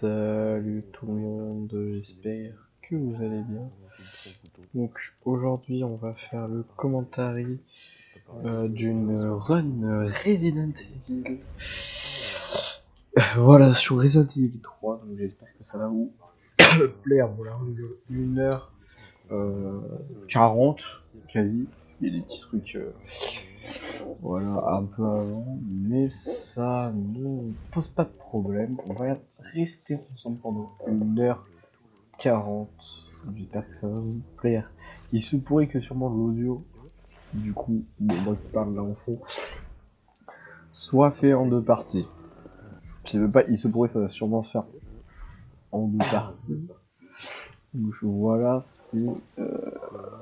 Salut tout le monde, j'espère que vous allez bien. Donc aujourd'hui on va faire le commentary d'une run Resident Evil. Voilà, sur Resident Evil 3, donc j'espère que ça va vous plaire. Voilà, 1h40 quasi, il y a des petits trucs voilà, un peu avant, mais ça ne pose pas de problème. On va rester ensemble pendant 1h40. J'espère que ça va vous plaire. Il se pourrait que sûrement l'audio, du coup, moi qui parle là en fond, soit fait en deux parties. Il se pourrait que ça va sûrement se faire en deux parties. Donc voilà, c'est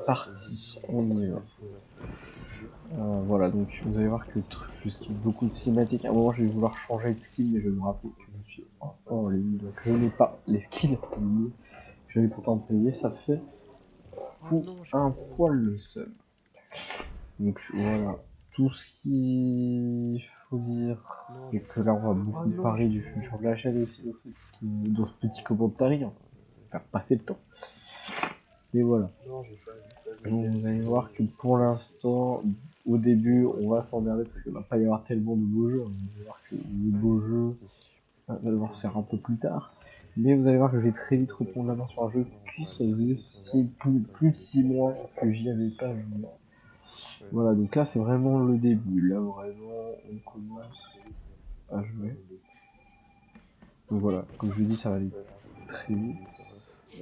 parti, on y va. Voilà, donc vous allez voir que le truc, je skip beaucoup de cinématiques. À un moment, je vais vouloir changer de skin, mais je vais me rappeler que je suis en ligne, donc je n'ai pas les skins en ligne. Je vais pourtant payer, ça fait fou un poil le seum. Donc voilà, tout ce qu'il faut dire, c'est que là on va beaucoup parler du futur de la chaîne aussi dans ce petit commentaire, on va faire passer le temps. Et voilà. Donc vous allez voir que pour l'instant, au début, on va s'emmerder parce qu'il va pas y avoir tellement de beaux jeux. Vous allez voir que les beaux jeux va devoir se faire un peu plus tard. Mais vous allez voir que je vais très vite reprendre la main sur un jeu qui ça faisait plus de 6 mois que j'y avais pas joué. Voilà, donc là c'est vraiment le début. Là vraiment on commence à jouer. Donc voilà, comme je vous dis, ça va aller très vite.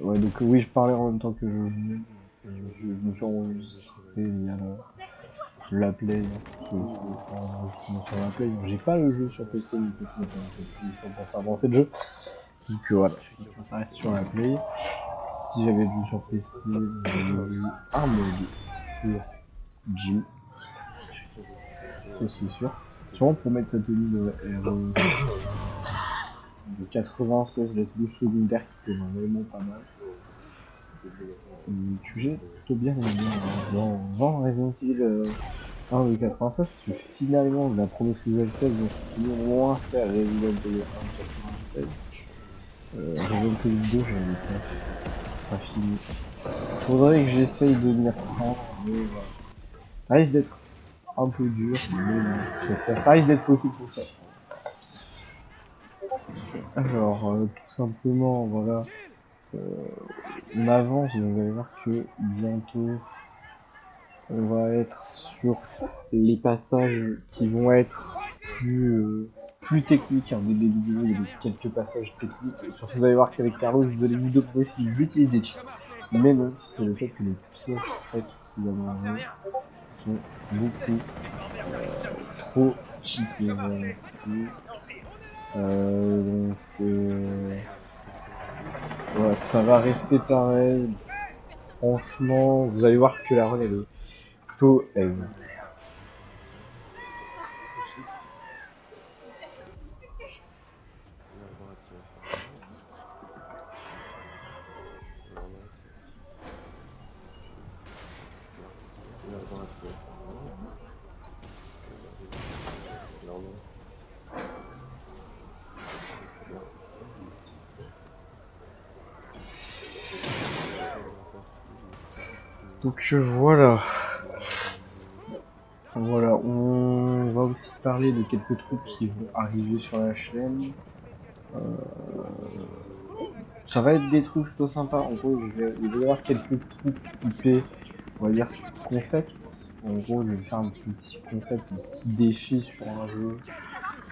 Ouais, donc oui, je parlais en même temps que je jouais. Je me suis enregistré via la Play. Sur la Play. J'ai pas le jeu sur PC, mais ils sont pour faire avancer le jeu. Donc voilà, ça reste sur la Play. Si j'avais le jeu sur PC, j'avais eu un mode sur Jim. Ça c'est sûr. Sûrement pour mettre sa tenue de R96, le secondaire qui fait vraiment pas mal. Tu j'ai plutôt bien aimé dans Resident Evil 1 de 96, parce que finalement, la promesse que j'avais faite, je me suis dit, moins faire Resident Evil 1 de 96. Resident Evil 2, j'avais pas fini. Faudrait que j'essaye de m'y reprendre, mais voilà. Ça risque d'être un peu dur, mais ça risque d'être possible pour ça. Alors, tout simplement, voilà. On avance, vous allez voir que bientôt on va être sur les passages qui vont être plus techniques. Hein. Des vidéos, il y a quelques passages techniques. Surtout, vous allez voir qu'avec Carlos, vous allez vous demander si j'utilise des cheats. Mais non, c'est le fait que les pièces faites qu'il y a dans le jeu sont beaucoup trop cheatées. Voilà. Voilà, ça va rester pareil. Franchement, vous allez voir que la run elle est plutôt aise. Donc voilà. Voilà, on va aussi parler de quelques trucs qui vont arriver sur la chaîne. Ça va être des trucs plutôt sympas. En gros, il va y avoir quelques trucs typés, on va dire, concept. En gros, je vais faire un petit concept, un petit défi sur un jeu.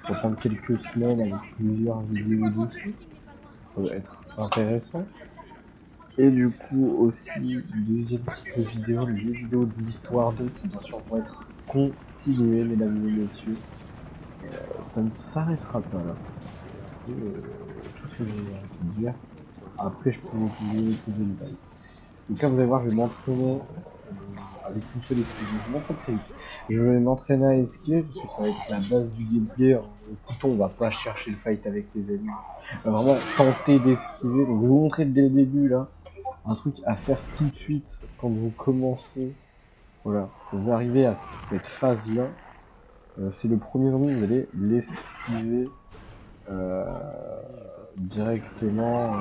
Ça va prendre quelques semaines avec plusieurs vidéos dessus. Ça va être intéressant. Et du coup, aussi, deuxième type de vidéo, les vidéos de l'histoire 2 qui bien sûr vont être continuées, mesdames et messieurs. Ça ne s'arrêtera pas là. C'est tout ce que j'ai à dire. Après, je peux vous donner plus de détails. Donc là, vous allez voir, je vais m'entraîner avec une seule esquive. Je vais m'entraîner très vite. Je vais m'entraîner à esquiver parce que ça va être la base du gameplay. Au couteau, on va pas chercher le fight avec les ennemis. On va vraiment tenter d'esquiver. Donc je vais vous montrer dès le début là un truc à faire tout de suite quand vous commencez. Voilà, vous arrivez à cette phase là. C'est le premier zombie, vous allez l'esquiver directement.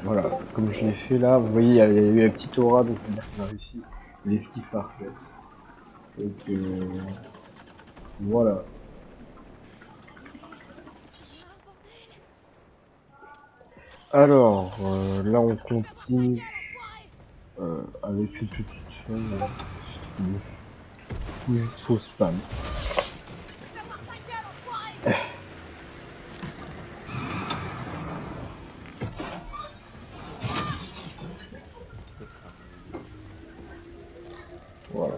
Voilà, comme je l'ai fait là, vous voyez, il y a eu la petite aura, donc ça veut dire qu'on a réussi l'esquive parfaite. Donc voilà. Alors, là on continue avec cette petite feuille de faux spam. Voilà.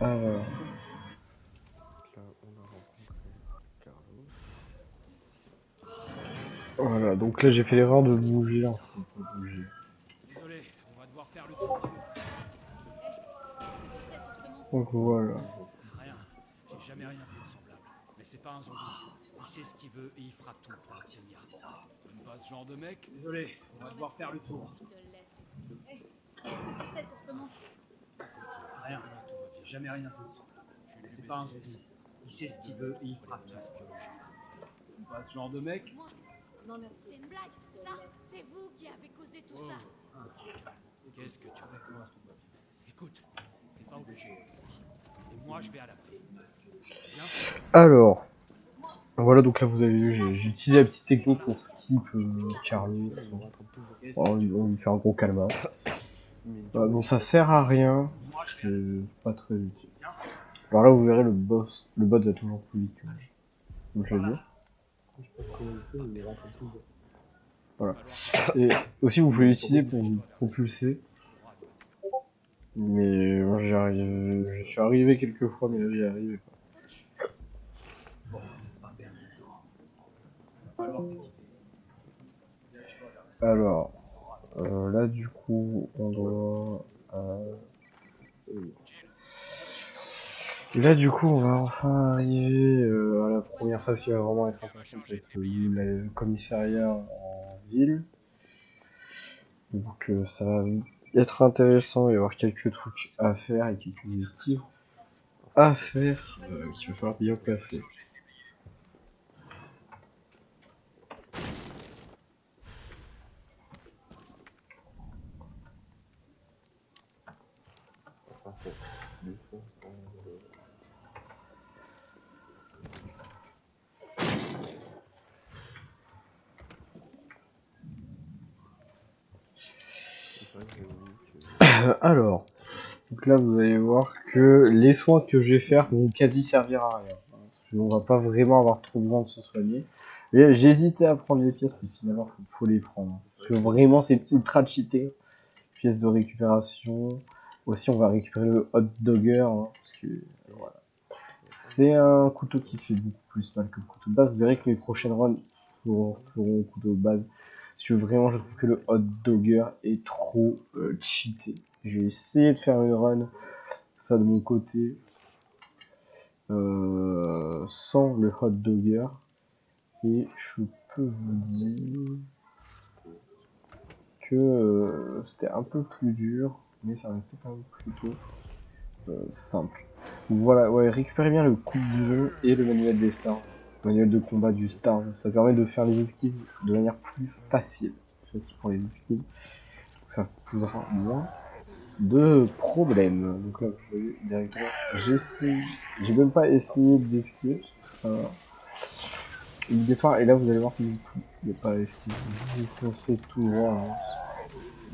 Alors. Là, on a rencontré Carlos. Voilà, donc là j'ai fait l'erreur de bouger. Hein. Bouger. Désolé, on va devoir faire le tour. Donc voilà. Rien, j'ai jamais rien vu de semblable. Mais c'est pas un zombie. Il sait ce qu'il veut et il fera tout pour l'obtenir. T'aimes pas ce genre de mec? Désolé, on va devoir faire le tour. Je te laisse. Qu'est-ce que tu sais sur ce monstre? Rien, tout va bien. Jamais rien vu de semblable. Mais c'est pas un zombie. Il sait ce qu'il veut et il fera tout. T'aimes pas ce genre de mec? Moi? Non, merci. C'est une blague, c'est ça? C'est vous qui avez causé tout ça. Qu'est-ce que tu racontes? Écoute, t'es pas obligé. Et moi, je vais adapter. Bien? Alors. Voilà, donc là vous avez vu, j'ai utilisé la petite technique pour skip Carlos. On lui fait un gros calma. Bon, ça sert à rien. C'est pas très utile. Alors là, vous verrez, le bot va toujours plus vite que moi. Comme je l'ai dit. Voilà. Et aussi, vous pouvez l'utiliser pour vous propulser. Mais moi, je suis arrivé quelques fois, mais là, j'y arrivais pas. Alors, là, du coup, on doit... Là, du coup, on va enfin arriver à la première phase qui va vraiment être intéressante, avec le commissariat en ville. Donc, ça va être intéressant, il va y avoir quelques trucs à faire et quelques esquives à faire qu'il va falloir bien placer. Alors, donc là vous allez voir que les soins que je vais faire vont quasi servir à rien. On va pas vraiment avoir trop besoin de se soigner. Mais j'hésitais à prendre les pièces, mais finalement faut les prendre. Parce que vraiment c'est ultra cheaté. Pièces de récupération. Aussi on va récupérer le hot dogger. Hein, parce que voilà. C'est un couteau qui fait beaucoup plus mal que le couteau de base. Vous verrez que les prochaines runs feront le couteau de base. Parce que vraiment je trouve que le hot dogger est trop cheaté. Je vais essayer de faire une run ça de mon côté sans le hot dogger et je peux vous dire que c'était un peu plus dur mais ça restait quand même plutôt simple. Donc voilà, ouais, récupérez bien le coup de bouillon et le manuel des stars, le manuel de combat du star, ça permet de faire les esquives de manière plus facile, c'est plus facile pour les esquives, donc ça posera moins de problèmes. Donc là, vous voyez directement, j'ai même pas essayé d'esquiver. Une défense, et là vous allez voir qu'il n'y a pas esquive. Vous foncez tout droit. Hein.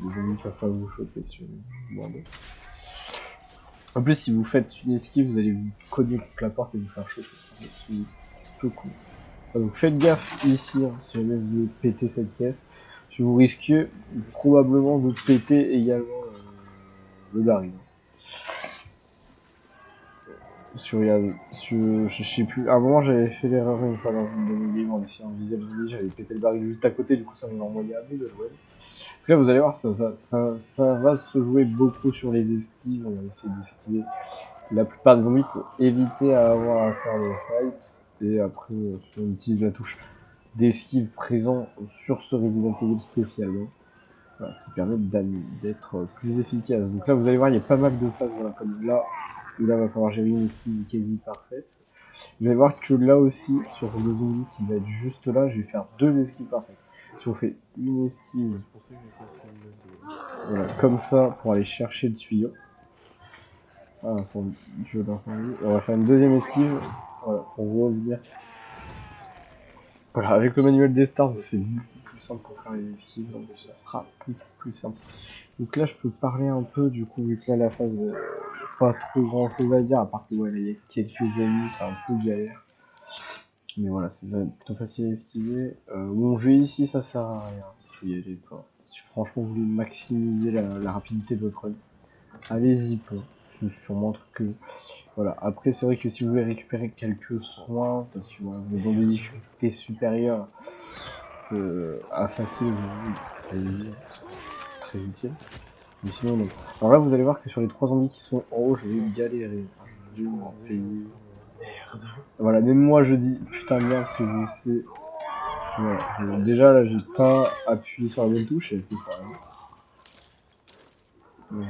Les ennemis ne peuvent pas vous choper sur le bordel. En plus, si vous faites une esquive, vous allez vous cogner contre la porte et vous faire choper. C'est peu cool. Donc faites gaffe ici, hein, si jamais vous pétez cette pièce. Si vous risquez probablement de péter également le baril. Je sais plus, à un moment j'avais fait l'erreur une fois dans une game en essayant de viser le zombie, j'avais pété le baril juste à côté, du coup ça m'a envoyé à bout de jouer. Là vous allez voir, ça va se jouer beaucoup sur les esquives, on va essayer d'esquiver la plupart des zombies pour éviter à avoir à faire le fight, et après on utilise la touche d'esquive présent sur ce Resident Evil spécialement. Voilà, qui permet d'être plus efficace. Donc là vous allez voir il y a pas mal de phases, voilà, comme là, où là va falloir gérer une esquive quasi parfaite. Vous allez voir que là aussi, sur le zombie qui va être juste là, je vais faire 2 esquives par contre. Si on fait une esquive, C'est pour ça que j'ai fait celle de... voilà, comme ça, pour aller chercher le tuyau. Ah, sans tuyau d'incendie. Et on va faire une deuxième esquive, voilà, pour revenir. Voilà, avec le manuel des stars, c'est beaucoup plus simple pour faire les esquives, donc ça sera beaucoup plus simple. Donc là, je peux parler un peu, du coup, vu que là, la phase, pas trop grand chose à dire, à part que, ouais, là, il y a quelques ennemis, c'est un peu galère. Mais voilà, c'est plutôt facile à esquiver. Mon jeu ici, ça sert à rien. Faut y aller, quoi. Si franchement vous voulez maximiser la rapidité de votre run, allez-y pas. Je vous montre que... Voilà, après c'est vrai que si vous voulez récupérer quelques soins, parce que voilà, vous êtes dans des difficultés supérieures à facile, allez-y, très utile. Mais sinon non. Alors là vous allez voir que sur les 3 zombies qui sont en haut, je vais galérer. Je vais m'en payer. Merde. Voilà, même moi je dis putain merde parce que je sais. Voilà. Déjà là j'ai pas appuyé sur la bonne touche et elle fait pas. Donc,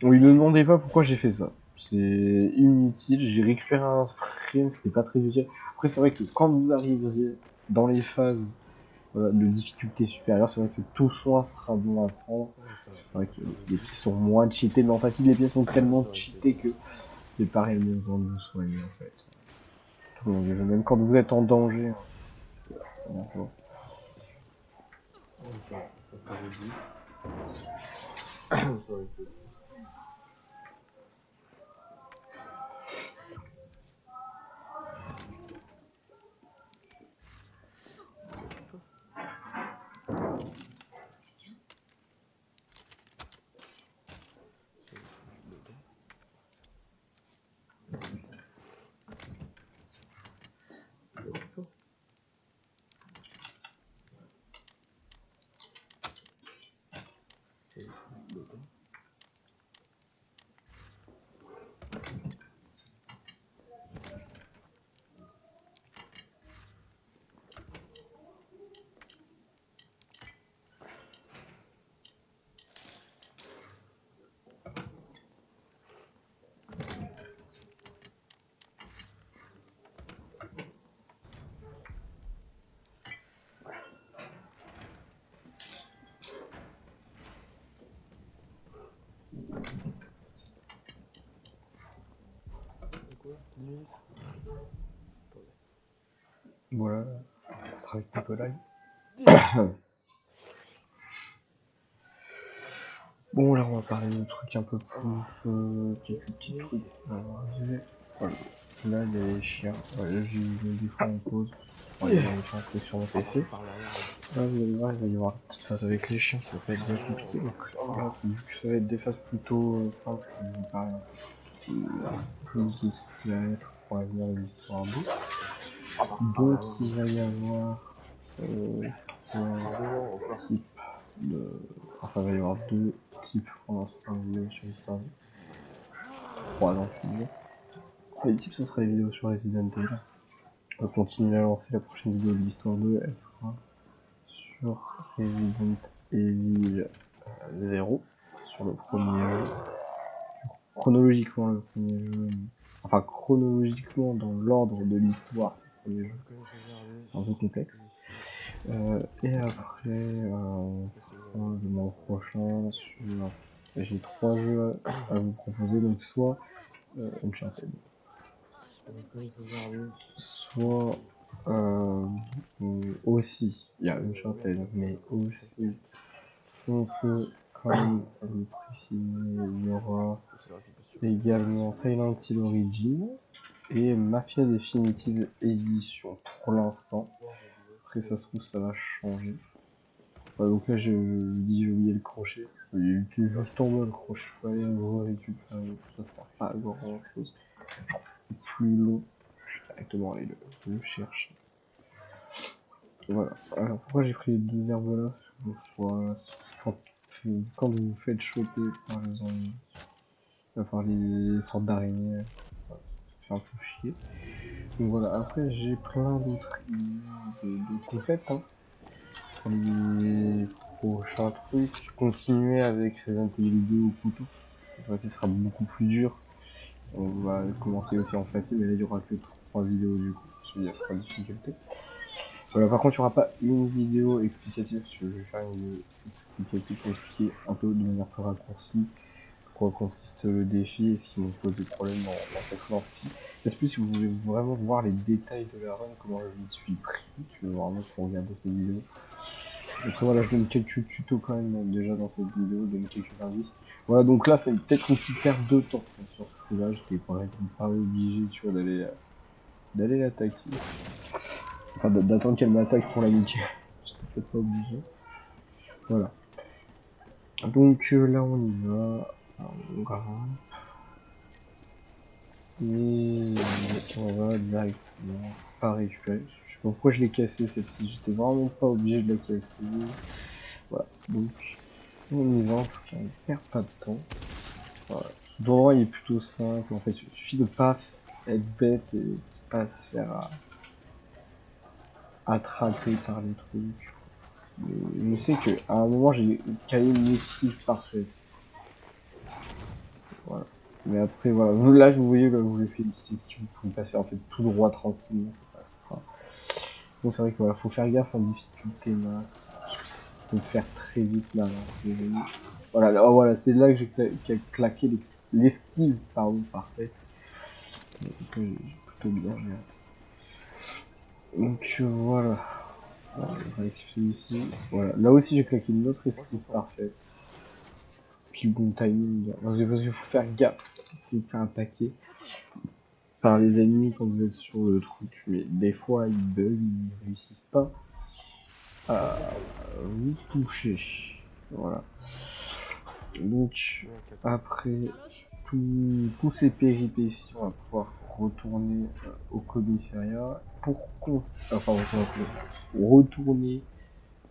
oui, ne me demandez pas pourquoi j'ai fait ça. C'est inutile, j'ai récupéré un sprint, c'était pas très utile. Après c'est vrai que quand vous arriveriez dans les phases voilà, de difficulté supérieure, c'est vrai que tout soin sera bon à prendre. C'est vrai que les pièces sont moins cheatées, mais en facile les pièces sont tellement cheatées que c'est pas réellement besoin de vous soigner en fait. Donc, même quand vous êtes en danger. Hein, Voilà, on travaille un peu live. Bon, là, on va parler de trucs un peu plus. Quelques petits trucs. Voilà. Là, les chiens. Voilà, j'ai mis des fois en pause. Voilà, les chiens que sur mon PC. Là, vous allez voir, il va y avoir une petite phase avec les chiens, ça va pas être bien compliqué. Donc, voilà, vu que ça va être des phases plutôt simples, je vais vous parler un peu de ce qui va être pour l'avenir de l'histoire 2. Donc, il va y avoir 3 types de. Enfin, il va y avoir 2 types pour l'instant de vidéos sur l'histoire 2. 3 non, je veux dire. Les types, ce sera les vidéos sur Resident Evil. On va continuer à lancer la prochaine vidéo de l'histoire 2, elle sera sur Resident Evil 0, sur le premier jeu. Chronologiquement, le premier jeu. Enfin, chronologiquement, dans l'ordre de l'histoire, c'est le premier jeu. C'est un peu complexe. Et après, le mois prochain, j'ai 3 jeux à vous proposer, donc soit Uncharted, soit aussi, il y a Uncharted, mais aussi, on peut quand même le préciser, il y aura également Silent Hill Origin et Mafia Definitive Edition pour l'instant. Après, ça se trouve, ça va changer. Donc là, j'ai oublié le crochet. Il était juste en bas le crochet. Il fallait le récupérer. Ça sert pas à grand chose. Genre, c'était plus long. Je vais directement aller le chercher. Voilà. Alors, pourquoi j'ai pris les 2 herbes là? Voilà. Quand vous vous faites choper par les zombies, par les sortes d'araignées, ça fait un peu chier. Donc voilà. Après, j'ai plein d'autres idées de concepts. Hein. Pour les prochains trucs, continuer avec Resident Evil 2 au couteau. Cette fois-ci sera beaucoup plus dur. On va commencer aussi en facile, mais là il y aura que 3 vidéos du coup, parce qu'il y a 3 difficultés. Voilà, par contre il n'y aura pas une vidéo explicative, parce que je vais faire une vidéo explicative pour expliquer un peu de manière plus raccourcie quoi consiste le défi et ce qui me pose des problèmes dans cette sortie. Est-ce que si vous voulez vraiment voir les détails de la run, comment je m'y suis pris, je veux vraiment qu'on regarde cette vidéo. Après voilà, je donne quelques tutos quand même déjà dans cette vidéo, je donne quelques indices. Voilà, donc là c'est peut-être une petite perte de temps sur ce coup-là, j'étais pas obligé tu vois d'aller l'attaquer. Enfin d'attendre qu'elle m'attaque pour la niquer. J'étais peut-être pas obligé. Voilà. Donc là on y va. On grimpe. Et on va directement pas récupérer. Je sais pas pourquoi je l'ai cassé celle-ci, j'étais vraiment pas obligé de la casser. Voilà, donc on y va, en tout cas on perd pas de temps. Voilà. Ce endroit il est plutôt simple, en fait il suffit de pas être bête et de pas se faire attraper par les trucs. Mais je sais qu'à un moment j'ai calé une esquive parfaite. Voilà. Mais après voilà, là vous voyez là vous avez fait une petite esquive, vous pouvez passer en fait tout droit tranquillement, ça passera. Bon c'est vrai que voilà, faut faire gaffe en difficulté max. Faut faire très vite là, voilà, là, voilà, c'est là que j'ai claqué l'esquive pardon parfaite. Donc j'ai plutôt bien géré. Donc voilà. On va rectifier ici. Voilà, là aussi j'ai claqué une autre esquive parfaite. Puis bon timing, parce qu'il faut faire gaffe, il faut faire attaquer par les ennemis quand vous êtes sur le truc, mais des fois ils bug, ils réussissent pas à vous toucher. Voilà. Donc après tous ces péripéties, on va pouvoir retourner au commissariat retourner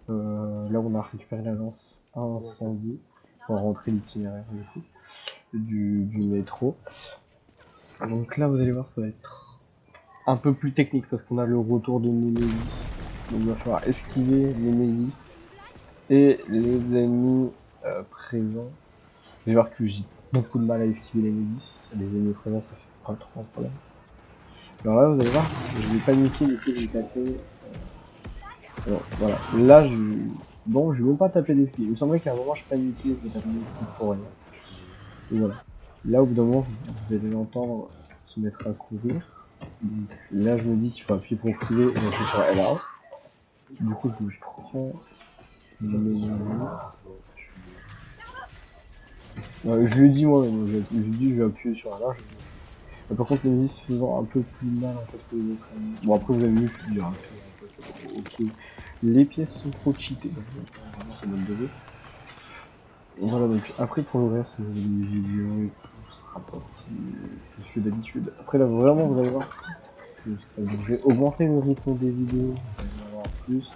là où on a récupéré l'agence incendie pour rentrer l'itinéraire du métro. Donc là vous allez voir ça va être un peu plus technique parce qu'on a le retour de Nemesis. Donc il va falloir esquiver Nemesis et les ennemis présents. Vous allez voir que j'ai beaucoup de mal à esquiver les Nemesis. Les ennemis présents ça c'est pas trop un problème. Alors là vous allez voir, je vais paniquer du coup je vais taper. Voilà, là bon je vais même pas taper d'esquive. Il me semblait qu'à un moment je paniquais, je vais taper d'esquive pour rien. Et voilà. Là au bout d'un moment vous allez l'entendre se mettre à courir. Donc, là je me dis qu'il faut appuyer pour esquiver et j'appuie sur LR. Du coup je prends je lui ai dit moi-même, je lui ai dit je vais appuyer sur LR. Par contre les se faisant un peu plus mal en fait que les autres ennemis. Bon après vous avez vu je suis dur, ok. Les pièces sont trop cheatées, vraiment c'est bonne de. Voilà donc après pour le reste les vidéos et tout sera parti je suis d'habitude. Après là vraiment vous allez voir que ça devrait augmenter le rythme des vidéos, vous allez en avoir plus.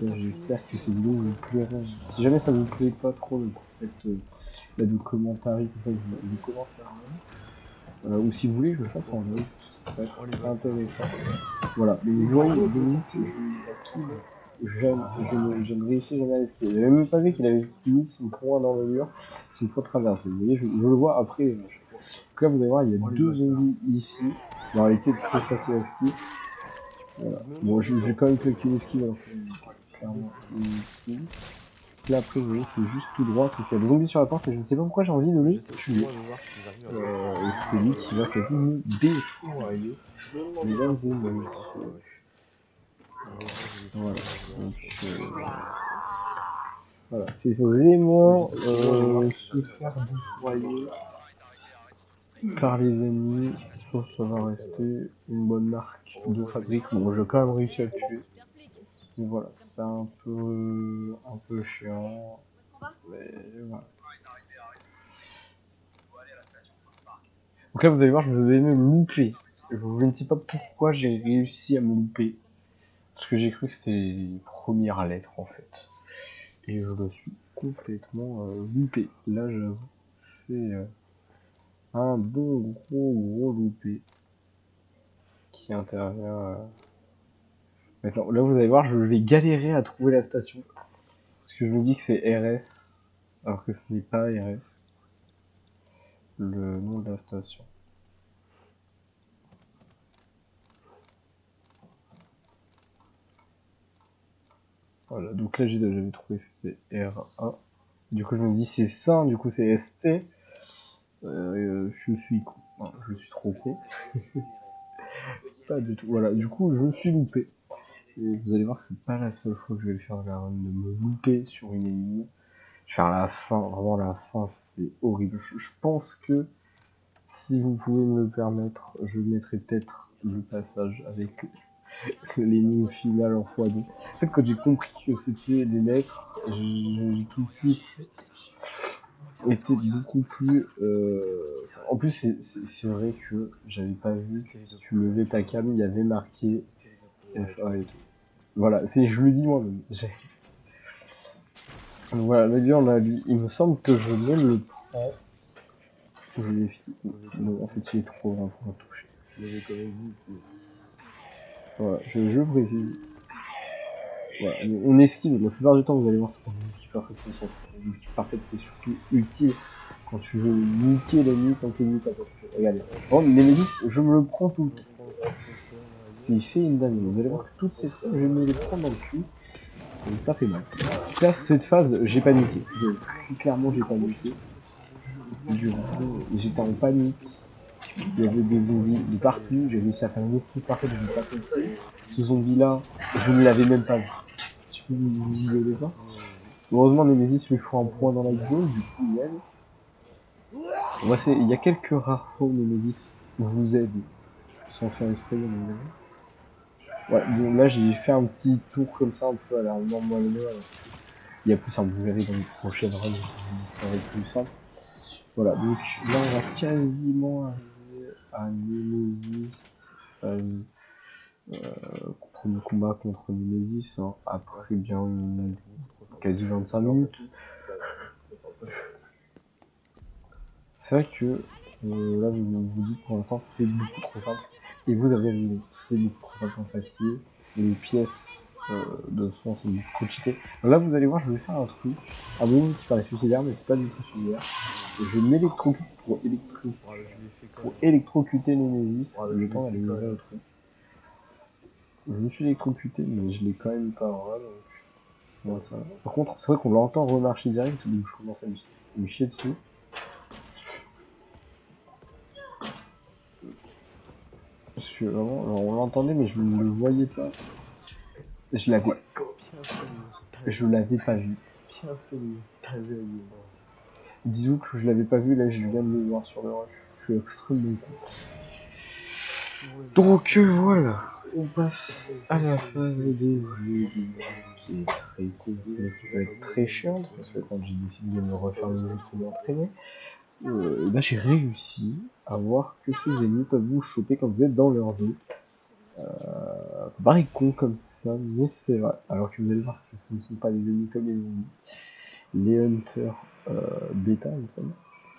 J'espère que ces vidéos vous plairont. Si jamais ça vous plaît pas trop le concept là, de commentaires, vous commentez ou si vous voulez que je le fasse en live, ça peut être intéressant. Voilà, mais vous voyez, Denis, je ne réussis jamais à l'esquiver. J'avais même pas vu qu'il avait mis son poing dans le mur, son poing traversé. Vous voyez, je le vois après. Donc là, vous allez voir, il y a deux zombies ici. En réalité, très facile à esquiver. Voilà. Bon, j'ai quand même claqué une esquive alors que clairement une esquive. Là après vous voyez c'est juste tout droit, parce qu'il y a des zombies sur la porte et je ne sais pas pourquoi j'ai envie de le tuer. Et c'est lui qui va quasi me défourailler. Mesdames et messieurs. Voilà. Donc, voilà. C'est vraiment se faire défourailler par les ennemis. Sauf ça va rester une bonne marque de fabrique. Bon j'ai quand même réussi à le tuer. Mais voilà, c'est un peu chiant. Mais voilà. Donc là vous allez voir, je vais me louper. Je ne sais pas pourquoi j'ai réussi à me louper. Parce que j'ai cru que c'était les premières lettres en fait. Et je me suis complètement loupé. Là j'avoue, c'est un bon gros loupé qui intervient maintenant. Là vous allez voir, je vais galérer à trouver la station. Parce que je me dis que c'est RS. Alors que ce n'est pas RF, le nom de la station. Voilà, donc là j'avais trouvé c'était R1. Du coup je me dis c'est ça, du coup c'est ST. Je suis con. Non, je suis trompé. Pas du tout. Voilà, du coup je suis loupé. Et vous allez voir, c'est pas la seule fois que je vais le faire la run de me louper sur une énigme. Je vais faire la fin, vraiment la fin, c'est horrible. Je pense que si vous pouvez me le permettre, je mettrai peut-être le passage avec l'énigme finale en x2. En fait, quand j'ai compris que c'était des lettres, j'ai tout de suite été beaucoup plus... En plus, c'est vrai que j'avais pas vu que si tu levais ta cam, il y avait marqué FA et tout. Voilà, je le dis moi-même. Voilà, le gars, il me semble que je me le prends. Non, en fait, il est trop grand pour le toucher. Il avait quand même dit. Voilà, je précise. Voilà, on esquive, la plupart du temps, vous allez voir, c'est pour des esquives parfaites, des esquives parfaites, c'est surtout utile quand tu veux niquer l'ennemi quand tu niques ta posture. Regardez, bon, Nemesis, je me le prends tout le temps. C'est une dingue, vous allez voir que toutes ces fois, je vais me les prendre dans le cul, et ça fait mal. Là, cette phase, j'ai paniqué. Clairement, j'ai paniqué. J'étais en panique. Il y avait des zombies de partout, j'ai réussi à faire une esquive parfaite, je n'ai pas compris. Ce zombie-là, je ne l'avais même pas vu. Vous visualisez pas. Heureusement, Nemesis lui fout un point dans la gueule, du coup, il aide. Il y a quelques rares fois où Nemesis vous aide, sans faire exprès, ouais, bon, là, j'ai fait un petit tour comme ça, un peu à la moi le meilleur. Il y a plus simple, vous verrez dans les prochaines runs, ça va être plus simple. Voilà, donc là, on va quasiment arriver à Nemesis, phase premier combat contre Nemesis, hein, après bien quasi 25 minutes. C'est vrai que là vous dites pour l'instant c'est beaucoup trop simple. Et vous avez raison, c'est beaucoup trop simple en facile. Et les pièces de son sont beaucoup trop cheatées. Là vous allez voir, je vais faire un truc. À mon avis qui paraît suicidaire, mais c'est pas du tout suicidaire. Je m'électrocute pour électrocuter Nemesis. Le temps d'aller ouvrir le truc. Je me suis électrocuté, mais je l'ai quand même pas en run. Ouais, ça. Par contre, c'est vrai qu'on l'entend remarcher direct, donc je commence à me chier dessus. Parce que vraiment, genre, on l'entendait, mais je ne le voyais pas. Je l'avais pas vu. Disons que je l'avais pas vu, là je viens de le voir sur le rush. Je suis extrêmement con. Donc voilà, on passe à la phase des jeux qui est très cool, qui va être très chiante, parce que quand j'ai décidé de me refaire le jeu pour m'entraîner, là j'ai réussi à voir que ces ennemis peuvent vous choper quand vous êtes dans leur dos. Ça paraît con comme ça, mais c'est vrai. Alors que vous allez voir que ce ne sont pas les ennemis comme les zombies. Les hunters bêta, il me semble.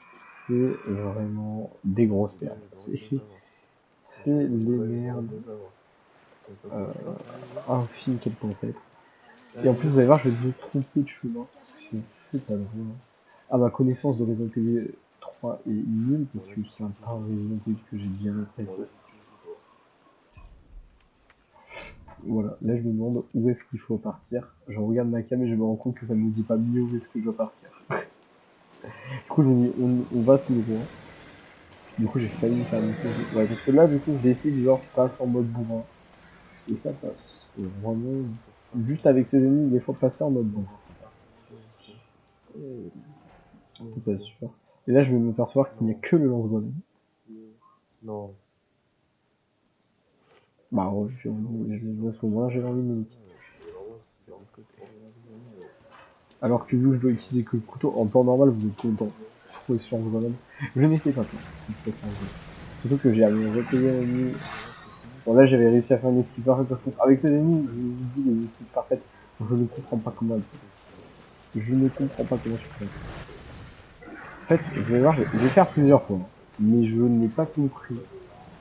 C'est vraiment des grosses merdes. C'est les merdes infimes qu'elles pensent être. Et en plus, vous allez voir, je vais me tromper de chemin, parce que c'est pas drôle. À ma connaissance de Resident Evil 3 est nulle, parce que c'est un pas Resident Evil que j'ai bien apprécié. Voilà, là je me demande où est-ce qu'il faut partir. Je regarde ma cam et je me rends compte que ça me dit pas mieux où est-ce que je dois partir. Du coup, je me dis, on va tout droit. Du coup, j'ai failli me faire une pause. Ouais, parce que là, du coup, je décide, genre, passe en mode bourrin. Et ça passe. Et vraiment, juste avec ces ennemis, des fois, passer en mode bourrin. C'est pas sûr. Et là, je vais me percevoir qu'il n'y a que le lance-grenade. Non. Bah, ouais, à ce moment-là, j'ai envie de me niquer. Alors que vu que je dois utiliser que le couteau, en temps normal, vous êtes content. Trouver sur lance-grenade. Je n'étais pas tout. Surtout que j'ai recueilli un ennemi. Bon, là, j'avais réussi à faire une esquive parfaite. Par contre, avec ces ennemis, je vous dis, les esquives parfaites, je ne comprends pas comment elles sont. Je ne comprends pas comment tu fais. En fait, vous allez voir, je vais faire plusieurs fois. Mais je n'ai pas compris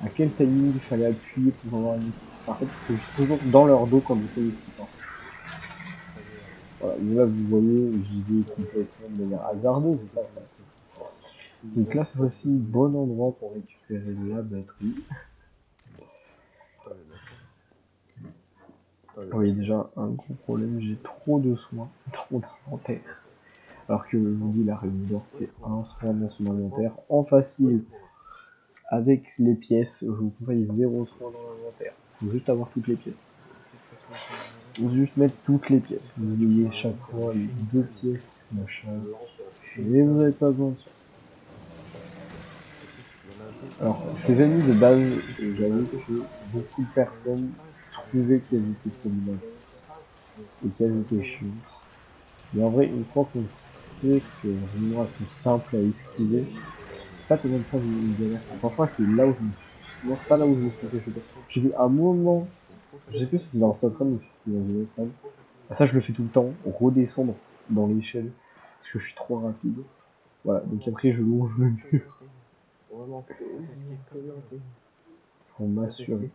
à quel timing il fallait appuyer pour avoir une esquive parfaite, parce que je suis toujours dans leur dos quand je fais une esquive parfaite. Voilà, mais là vous voyez, j'y vais complètement de manière hasardeuse, c'est ça. Donc là, cette fois-ci, bon endroit pour récupérer la batterie. Oui, déjà, un gros problème, j'ai trop de soins, trop d'inventaire. Alors que je vous dis, la Réunion, c'est un soin dans son inventaire en facile. Avec les pièces, je vous conseille 0 soin dans l'inventaire. Faut juste avoir toutes les pièces. Faut juste mettre toutes les pièces. Vous voyez chaque fois les 2 pièces, machin. Et vous n'avez pas besoin de ça. Alors, ces amis de base, j'avoue que beaucoup de personnes trouvaient qu'elles étaient problématiques et qu'elles étaient chiantes. Mais en vrai, une fois qu'on sait que vraiment elles sont simples à esquiver, c'est pas tellement pas une galère. Franchement, c'est là où je me suis... Non, c'est pas là où je me suis fait choper. J'ai vu un moment, je sais plus si c'était dans South Run ou si c'était dans une autre run. Ça, je le fais tout le temps, redescendre dans l'échelle, parce que je suis trop rapide. Voilà, donc après, je longe le mur. Pour m'assurer.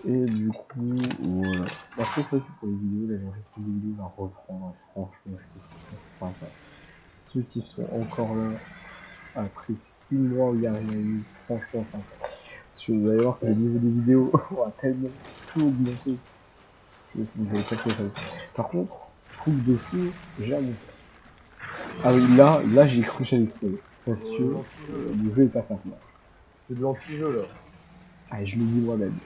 Et du coup, voilà. Après, c'est vrai que pour les vidéos, là, j'ai fait des vidéos à reprendre. Franchement, je trouve ça sympa. Ceux qui sont encore là, après 6 mois où il n'y a rien eu, franchement, sympa. Parce que vous allez voir que le niveau des vidéos a tellement tout augmenté. Vous n'avez pas que ça. Par contre, truc de fou, j'ai un monté. Ah oui, là, j'ai cru que j'allais crever. Parce que le jeu est pas fermé. C'est de l'anti-jeu là. Ah, je le dis moi-même.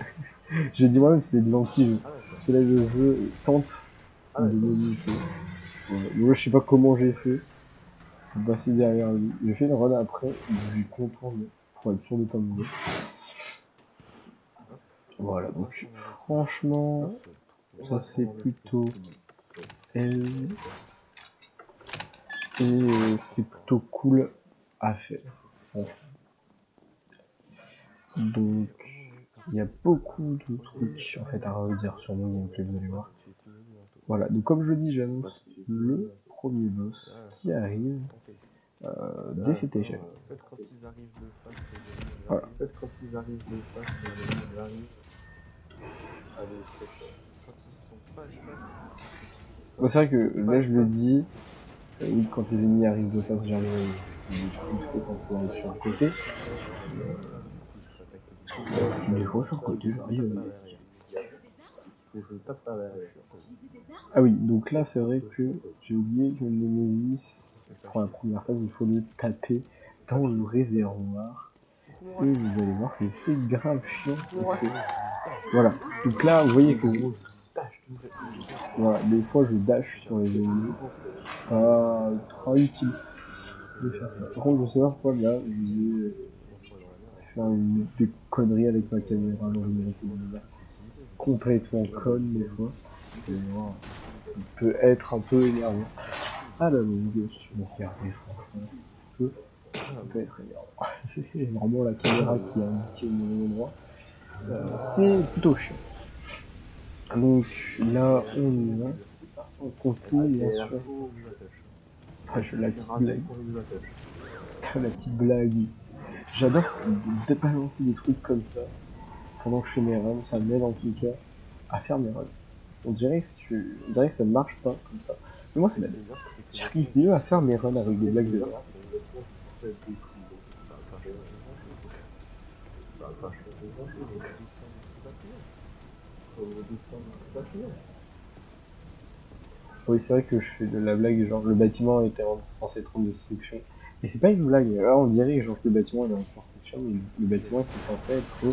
Je dis moi-même c'est de l'anti-jeu. Parce que là le jeu tente de me niquer. Ouais. Moi je sais pas comment j'ai fait. Je suis passé derrière lui. J'ai fait une run après, je lui contourne pour être sûr de pas mourir. Voilà, donc franchement, ça c'est plutôt elle. Et c'est plutôt cool à faire. Franchement. Donc il y a beaucoup de trucs en fait à redire sur mon gameplay, vous allez voir. Voilà, donc comme je le dis, j'annonce le premier boss qui arrive dès cette échelle. Voilà. Peut-être quand ils arrivent de face, ils arrivent. Allez, Bon, c'est vrai que là je le dis, oui, quand les ennemis arrivent de face, j'arrive à ce qui est plus fait quand on est sur le côté. Des fois sur le côté, j'arrive à Ah oui, donc là c'est vrai que j'ai oublié que le Nemesis, pour la première phase, il faut le taper dans le réservoir. Et vous allez voir que c'est grave chiant. Parce que... Voilà, donc là vous voyez que voilà, des fois je dash sur les ennemis. Très utile de faire ça. Par contre, je sais pas pourquoi là, je vais faire des conneries avec ma caméra dans une complètement conne des fois. Voilà. Ça peut être un peu énervant. Ah là, le vidéo sur mon regardez, franchement, ça peut être énervant. C'est vraiment la caméra qui a indiqué au mauvais endroit. C'est plutôt chiant. Donc là, on y va. On continue, bien sûr. Ah, la petite blague. La petite blague. J'adore de balancer des trucs comme ça pendant que je fais mes runs. Ça m'aide en tout cas à faire mes runs. On dirait que ça ne marche pas comme ça. Mais moi, c'est la deuxième. J'arrive mieux à faire mes runs avec des blagues de là. Oui, c'est vrai que je fais de la blague, genre le bâtiment était censé être en destruction. Et c'est pas une blague, là on dirait genre que le bâtiment est en construction, mais le bâtiment était censé être,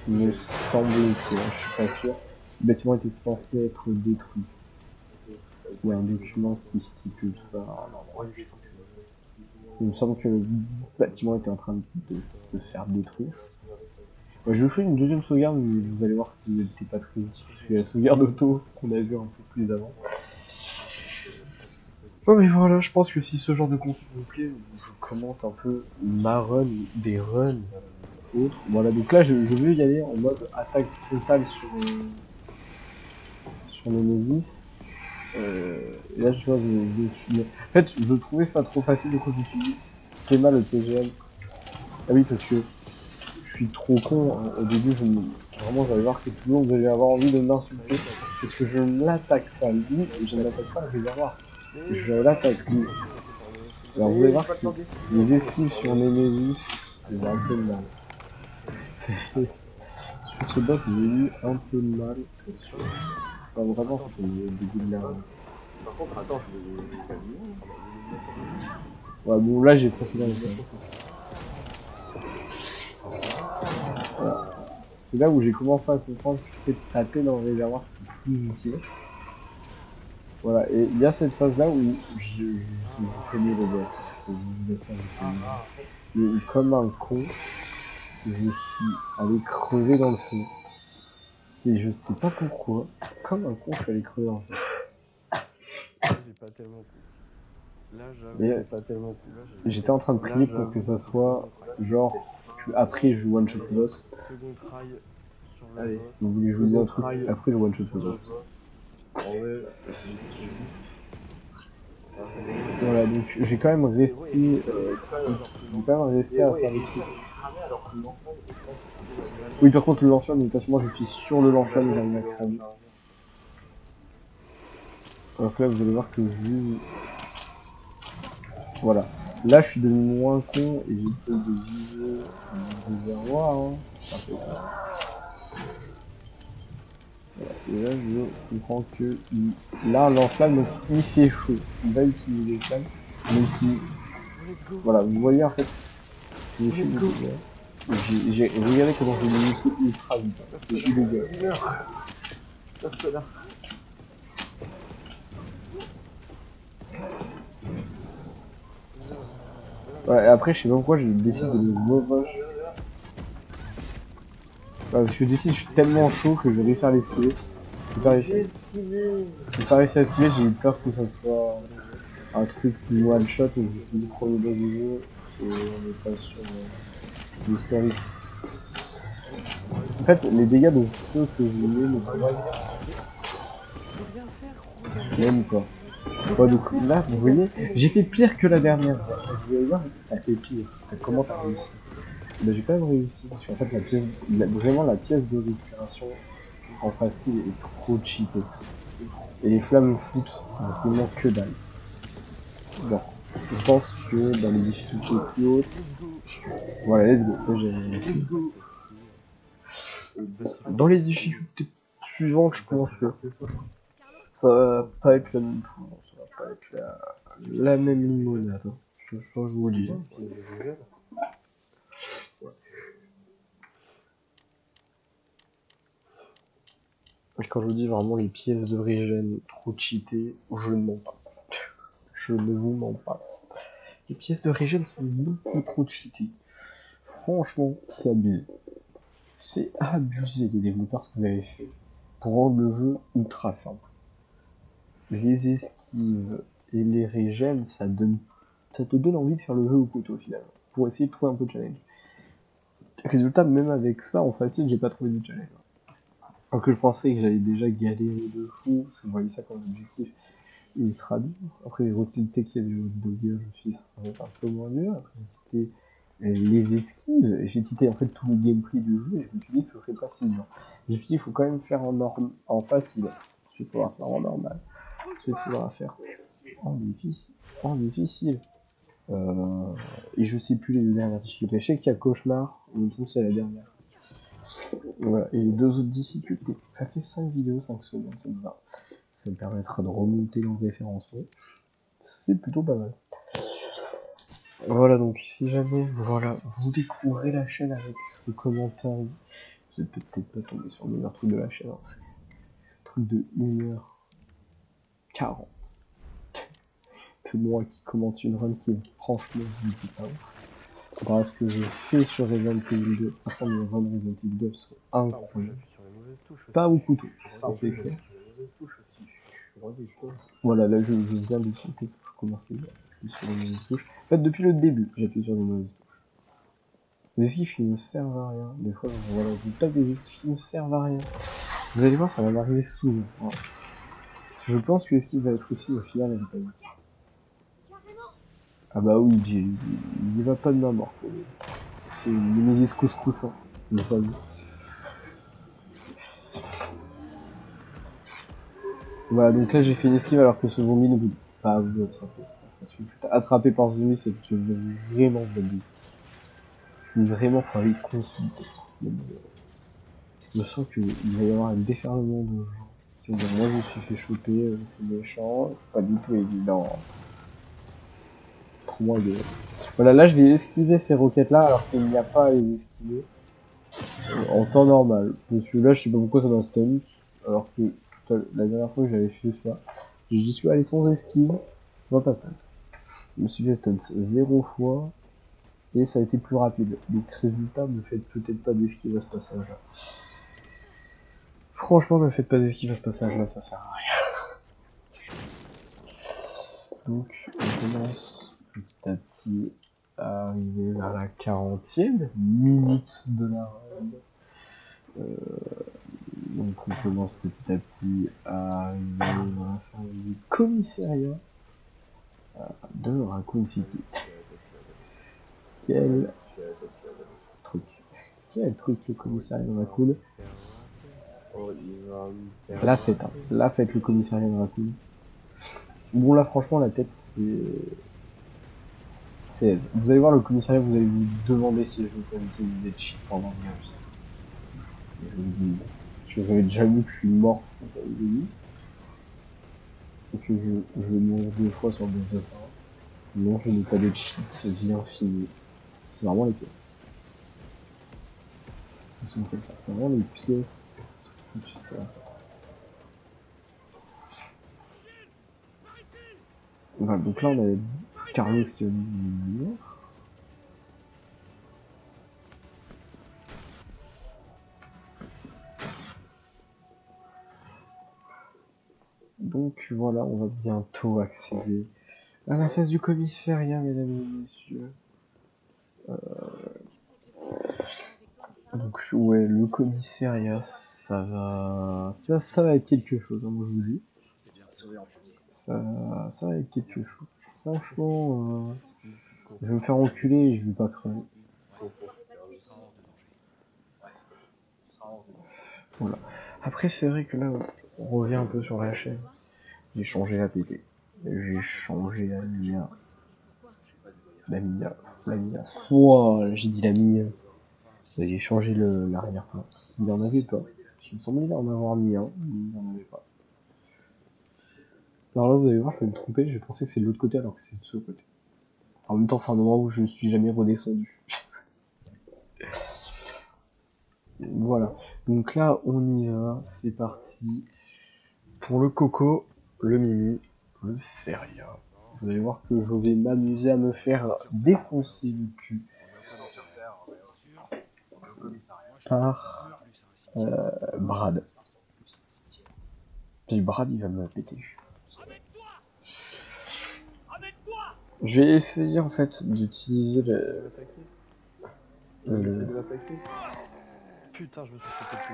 il me semble-t-il, je suis pas sûr, le bâtiment était censé être détruit. Il y a un document qui stipule ça. Il me semble que le bâtiment était en train de se faire détruire. Ouais, je fais une deuxième sauvegarde, mais vous allez voir qu'il n'était pas très utile. Parce que la sauvegarde auto qu'on a vu un peu plus avant. Oh mais voilà, je pense que si ce genre de contenu vous plaît, je commente un peu ma run, des runs autres. Voilà, donc là je veux y aller en mode attaque frontale sur Nemesis. Et là je vois, je suis... En fait, je trouvais ça trop facile, du coup je me suis dit, fais mal le TGM. Ah oui, parce que je suis trop con, hein. Au début Vraiment, vous allez voir que tout le monde va avoir envie de m'insulter. Parce que je ne l'attaque pas lui, et je ne l'attaque pas le réservoir. Je l'attaque lui. Alors vous allez voir que les esquives sur Nemesis, j'ai un peu de mal. Sur ce boss, j'ai eu un peu de mal. Enfin, vraiment, c'était le début de la... Par contre, attends, je vais gagner. Ouais, bon, là, j'ai considéré ça. Voilà. C'est là où j'ai commencé à comprendre que taper dans le réservoir, c'était plus utile. Voilà, et il y a cette phase-là où je connais le boss. C'est une mais comme un con, je suis allé crever dans le fond. Je sais pas pourquoi, comme un con, je suis allé crever dans le fond. J'ai pas tellement coup. Là, j'avoue, pas tellement coup. J'étais en train de prier pour que ça soit genre que après je one shot le boss. Second try sur le Allez, boss. vous voulez je vous dis un truc, après je one shot le boss. Voilà, donc j'ai quand même resté à faire les trucs. Oui, par contre, le lance-flamme, moi je suis sur le lance-flamme et j'arrive à cramer. Donc là, vous allez voir que vu. Voilà. Là, je suis devenu moins con et j'essaie de viser le réservoir. Hein. Voilà. Et là, je comprends que là, lance-flamme, donc il fait chaud. Il va utiliser les flammes. Même si. Voilà, vous voyez en fait. J'ai regardé comment j'ai mis ici ultra vite. C'est illégal. Ouais, et après, je sais pas pourquoi j'ai décidé de le mauvais. Parce que d'ici, je suis tellement chaud que je vais réussir à l'esquiver. J'ai pas réussi à esquiver, j'ai eu peur que ça soit un truc plus one shot où je suis le premier boss du jeu et on est pas sur l'Hysteris. En fait, les dégâts de feu que je mets ne sont pas même pas. Ouais, donc là, vous voyez, j'ai fait pire que la dernière. Vous allez voir, t'as fait pire. Comment t'as réussi? Ben, j'ai quand même réussi. Parce qu'en fait, vraiment la pièce de récupération en facile est trop cheatée. Et les flammes foot, absolument que dalle. Bon, je pense que dans les difficultés plus hautes, voilà, let's go. Dans les difficultés suivantes, je pense que ça va pas être la même limonade. Hein. Je vous le dis. Et quand je vous dis vraiment les pièces de régène trop cheatées, je ne mens pas. Je ne vous mens pas. Les pièces de régène sont beaucoup trop cheatées. Franchement, c'est abusé. C'est abusé les développeurs ce que vous avez fait pour rendre le jeu ultra simple. Les esquives et les régènes, ça te donne envie de faire le jeu au couteau finalement, pour essayer de trouver un peu de challenge. Résultat, même avec ça en facile, j'ai pas trouvé de challenge. Alors que je pensais que j'allais déjà galérer de fou, parce que je voyais ça comme objectif ultra dur. Après, j'ai retilté qu'il y avait le dogger, je me suis dit ça va être un peu moins dur. Après, j'ai tilté les esquives, et j'ai tilté en fait tout le gameplay du jeu, et je me suis dit que ce serait pas si dur. Je me suis dit, il faut quand même faire en facile. Ensuite, il faudra faire en normal. Ensuite, il faudra faire en difficile. Et je sais plus les deux dernières difficultés. Je sais qu'il y a Cauchemar, mais tout c'est la dernière. Voilà. Et les deux autres difficultés. Ça fait 5 vidéos, 5 secondes, ça me va. Ça me permettra de remonter dans le référencement. C'est plutôt pas mal. Voilà, donc si jamais vous découvrez la chaîne avec ce commentaire, vous êtes peut-être pas tombé sur le meilleur truc de la chaîne. Hein. C'est un truc de 1h40. Que moi qui commente une run qui est franchement du pas ouf. Comparé à ce que je fais sur Resident Evil 2, franchement les runs Resident Evil 2 sont incroyables. Pas au couteau, ça c'est clair. Voilà, là je viens de tilter, je commence à appuyer sur les mauvaises touches. En fait, depuis le début, j'appuie sur les mauvaises touches. Les esquives qui ne servent à rien. Des fois, voilà, je tape des esquives qui ne servent à rien. Vous allez voir, ça va m'arriver souvent. Voilà. Je pense que l'esquive va être utile, au final, elle va pas être. Ah bah oui, il n'y va pas de main morte. C'est une Nemesis couscous, hein. Le fameux. Voilà, donc là j'ai fait une esquive alors que ce zombie ne veut pas vous attraper. Si vous faites attraper par ce zombie, c'est que vous avez vraiment de la vie. Vraiment, faut aller consulter. Je sens qu'il va y avoir un déferlement de gens. Si on dit, moi je me suis fait choper, c'est méchant, c'est pas du tout évident. Pour moi, voilà, là je vais esquiver ces roquettes là alors qu'il n'y a pas à les esquiver en temps normal. Parce que là je sais pas pourquoi ça m'a stun, alors que la dernière fois que j'avais fait ça, j'y suis allé sans esquive, ça m'a pas stun. Je me suis fait stun 0 fois et ça a été plus rapide. Donc résultat, ne faites peut-être pas d'esquive à ce passage là. Franchement, ne faites pas d'esquive à ce passage là, ça sert à rien. Donc on commence petit à petit à arriver vers la 40e minute de la run. Donc on commence petit à petit à arriver dans la phase du commissariat de Raccoon City. Quel truc. Quel truc le commissariat de Raccoon. La fête, hein. La fête le commissariat de Raccoon. Bon là franchement la tête c'est aise. Vous allez voir le commissariat, vous allez vous demander si je peux utiliser de cheat pendant le je vous dis, si vous avez déjà vu que je suis mort contre les hélices, et que je meurs 2 fois sur 2 fois. Non, je n'ai pas de cheat, c'est vie infinie. C'est vraiment les pièces. Ils sont comme ça, c'est vraiment les pièces. Voilà, donc là on a Carlos qui va nous dire. Donc voilà, on va bientôt accéder à la phase du commissariat, mesdames et messieurs. Donc ouais, le commissariat, ça va être quelque chose, hein, moi je vous dis. Ça va être quelque chose. Franchement, je vais me faire enculer et je vais pas crever. Voilà. Après, c'est vrai que là, on revient un peu sur la chaîne. J'ai changé la PP. J'ai changé la MIA. La MIA. Wow, j'ai dit la MIA. J'ai changé l'arrière-plan. Parce qu'il en avait pas. Il me semblait en avoir mis un, mais il n'en avait pas. Alors là, vous allez voir, je vais me tromper. Je pensais que c'est de l'autre côté alors que c'est de ce côté. En même temps, c'est un endroit où je ne suis jamais redescendu. Voilà. Donc là, on y va. C'est parti. Pour le coco, le mimi, le Seria. Vous allez voir que je vais m'amuser à me faire défoncer le cul par Brad. Et Brad, il va me péter. Je vais essayer en fait d'utiliser Putain, je me suis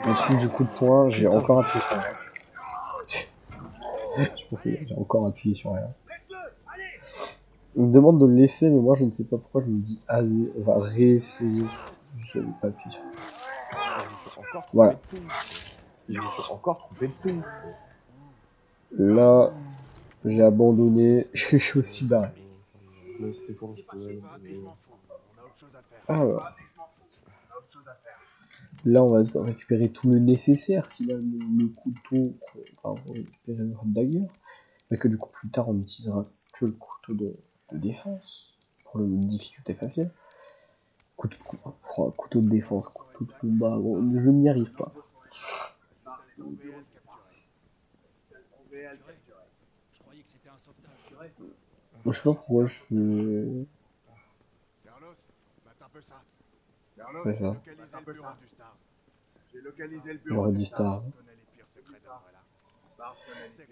le truc du coup de poing. J'ai encore appuyé sur rien. J'ai encore appuyé sur rien. Il me demande de le laisser, mais moi je ne sais pas pourquoi je me dis on va réessayer. Je n'avais pas appuyé sur rien. Voilà. Je me suis encore trompé de tout. Là, j'ai abandonné. Je me suis barré. Alors. Là, on va récupérer tout le nécessaire, finalement, le couteau, on va récupérer le dagger, mais que du coup, plus tard, on utilisera que le couteau de défense, pour le difficulté facile. Couteau de défense, couteau de combat, bon, je n'y arrive pas. Je croyais que c'était un sauvetage. Je sais pas pourquoi je suis... Carlos, mate un peu ça. Carlos, j'ai localisé le bureau du Stars. J'ai localisé le bureau du Stars. Je connais les pires secrets d'Umbrella.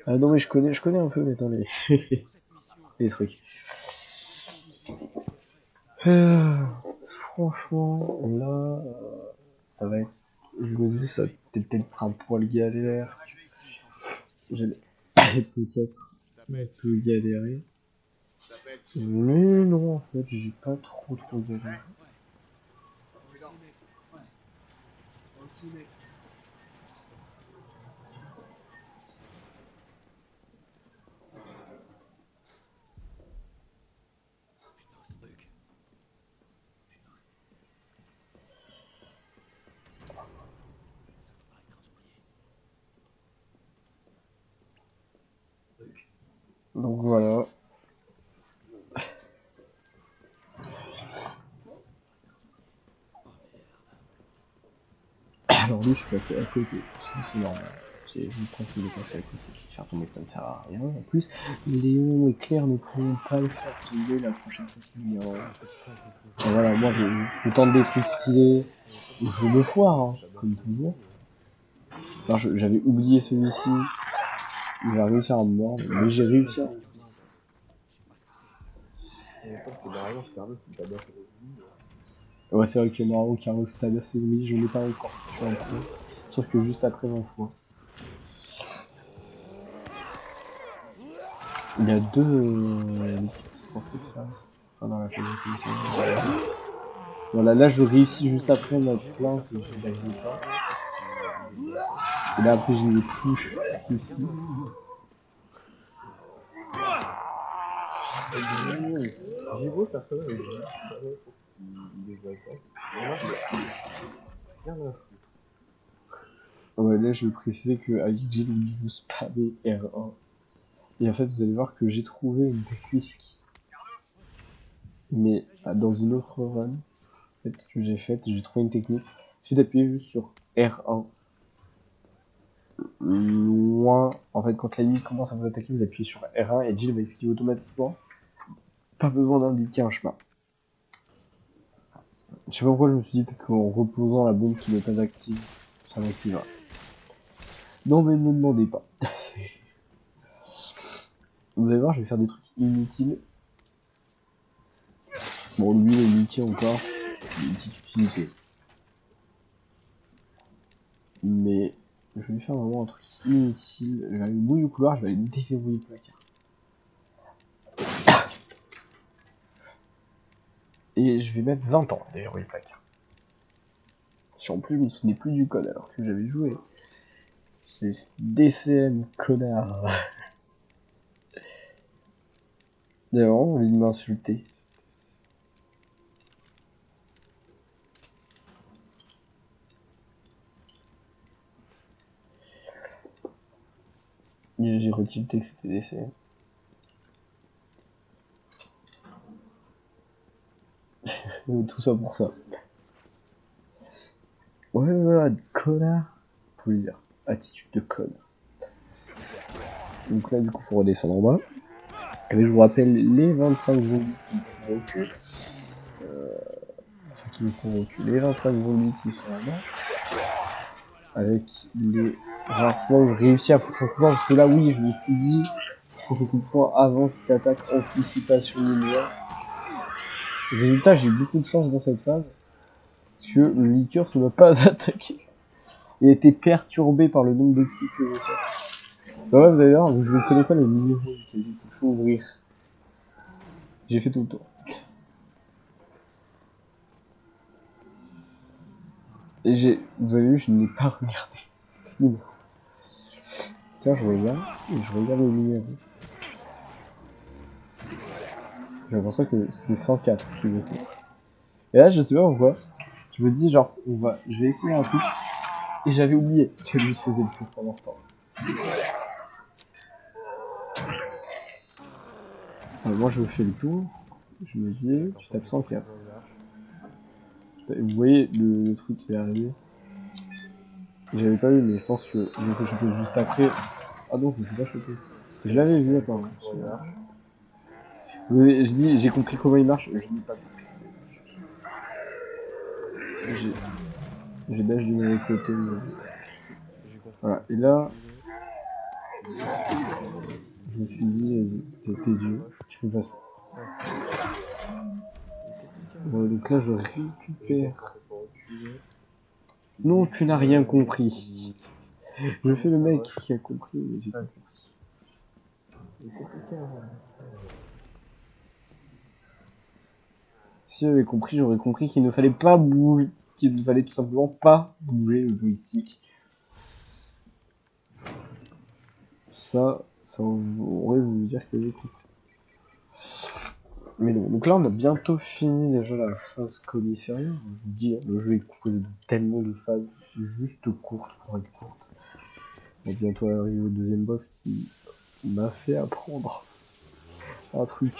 Ah non mais je connais un peu maintenant les trucs. Franchement, là, ça va être... Je me dis ça va peut-être un poil galère. J'allais peut-être un peu galérer. Mais non, en fait, j'ai pas trop galéré. Truc. Ça peut pas être un zombier. Donc voilà. Alors lui, je suis passé à côté. C'est normal. J'ai vu tranquille de passer à côté. Faire tomber, ça ne sert à rien. En plus, Léon et Claire ne pourront pas le faire tomber la prochaine fois qu'il y aura. Enfin, voilà, moi, je tente des trucs stylés. Je me foire, hein, comme toujours. Alors, j'avais oublié celui-ci. Il va réussir à me mordre, mais j'ai réussi à... Ouais, c'est vrai que Naruto Carlos tabasse les zombies, je n'ai pas encore fait un peu. Sauf que juste après 20 fois. Il y a deux équipes qui sont censées faire. Enfin, dans la phase de commission. Voilà, là je réussis juste après notre plan que je n'arrivais pas. Et là après je n'ai plus aussi. J'ai beau faire ça, Ouais, là je vais préciser que avec Jill, je spammais R1. Et en fait, vous allez voir que j'ai trouvé une technique. Mais dans une autre run que j'ai faite, j'ai trouvé une technique. Il suffit d'appuyer juste sur R1. Loin, en fait, quand l'ennemi commence à vous attaquer, vous appuyez sur R1 et Jill va esquiver automatiquement. Pas besoin d'indiquer un chemin. Je sais pas pourquoi je me suis dit peut-être qu'en reposant la bombe qui n'est pas active, ça m'activera. Non mais ne me demandez pas. Vous allez voir, je vais faire des trucs inutiles. Bon, lui, il est inutile encore. Il a une petite utilité. Mais je vais lui faire vraiment un truc inutile. Je vais aller au bout du couloir, je vais aller déverrouiller le placard. Et je vais mettre 20 ans à déverrouiller le placard. Si en plus je me souvenais plus du code alors que j'avais joué. C'est DCM, connard. D'ailleurs, on envie de m'insulter. J'ai retilté que c'était DCM. Tout ça pour ça. Ouais, connard. Faut lui dire. Attitude de connard. Donc là, du coup, faut redescendre en bas. Et je vous rappelle les 25 zombies qui me font recul. Qui me font recul. Les 25 zombies qui sont là-bas. Avec les rares fois où je réussis à foutre un coup de poing. Parce que là, oui, je me suis dit, faut que coup de poing avant qu'il t'attaque, anticipation ninja. Résultat, j'ai eu beaucoup de chance dans cette phase. Parce que le liqueur ne m'a pas attaqué. Il a été perturbé par le nombre d'esquives que j'ai fait. Bah ouais, vous allez voir, je ne connais pas les numéros qu'il faut ouvrir. J'ai fait tout le tour. Et vous avez vu, je n'ai pas regardé. Tiens, je regarde, et je regarde le numéro. J'ai l'impression que c'est 104 qui veut faire. Et là, je sais pas pourquoi. Je me dis, genre, je vais essayer un truc. Et j'avais oublié que lui faisait le tour pendant ce temps. Alors, moi, je fais le tour. Je me dis, tu tapes 104. Vous voyez le truc qui est arrivé. J'avais pas vu, mais je pense que je l'ai fait choper juste après. Ah non, je me suis pas chopé. Je l'avais vu apparemment. Mais je dis, j'ai compris comment il marche, je n'ai pas compris. J'ai dash du mauvais côté. Voilà, et là, je me suis dit, vas-y, t'es Dieu, tu peux passer. Bon, donc là, je récupère. Non, tu n'as rien compris. Je fais le mec qui a compris, mais j'ai pas compris. Si j'avais compris, j'aurais compris qu'il ne fallait pas bouger, qu'il ne fallait tout simplement pas bouger le joystick. Ça aurait voulu dire que j'ai compris. Mais non, donc là on a bientôt fini déjà la phase commissariat. Je vous dis, hein, le jeu est composé de tellement de phases juste courtes pour être courtes. On va bientôt arriver au deuxième boss qui m'a fait apprendre un truc.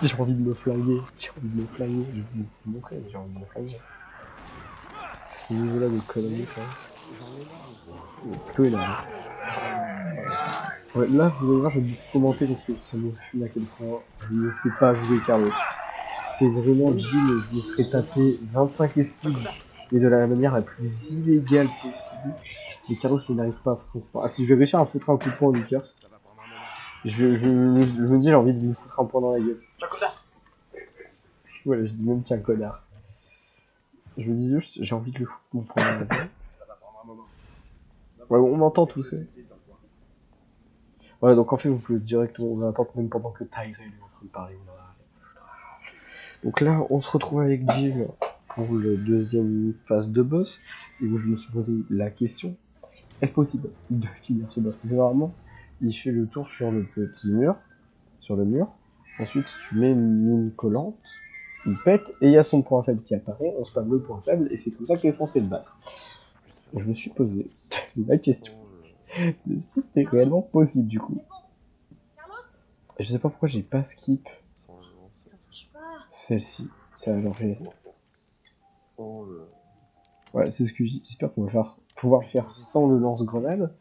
J'ai envie de me flinguer, je vais vous montrer, j'ai envie de me flinguer. Ce niveau-là de conneries quand même. Plutôt énorme. Ouais, là, vous allez voir, je vais beaucoup commenter parce que ça me fume à quel point je ne sais pas jouer Carlos. C'est vraiment Jill, je me serais tapé 25 esquives et de la manière la plus illégale possible. Mais Carlos, je n'arrive pas à foutre. Ah, si je vais réussir à foutre un coup de poing en Lucas, je me dis, j'ai envie de lui foutre un poing dans la gueule. Tiens, connard! Voilà, je dis même tiens, connard. Je me dis juste, j'ai envie de lui foutre mon poing dans la gueule. Ouais, on m'entend tous, hein. Voilà, donc en fait, vous pouvez directement vous attendre même pendant que Tyrell est en train de parler. Donc là, on se retrouve avec Jill pour le deuxième phase de boss, et où je me suis posé la question, est-ce possible de finir ce boss? Généralement, il fait le tour sur le petit mur, sur le mur, ensuite tu mets une mine collante, il pète, et il y a son point faible qui apparaît, on spam le point faible, et c'est comme ça qu'il est censé le battre. Je me suis posé la question de si c'était réellement possible du coup. Je sais pas pourquoi j'ai pas skip celle-ci. Ça genre ouais, c'est ce que j'espère qu'on va pouvoir le faire sans le lance-grenade.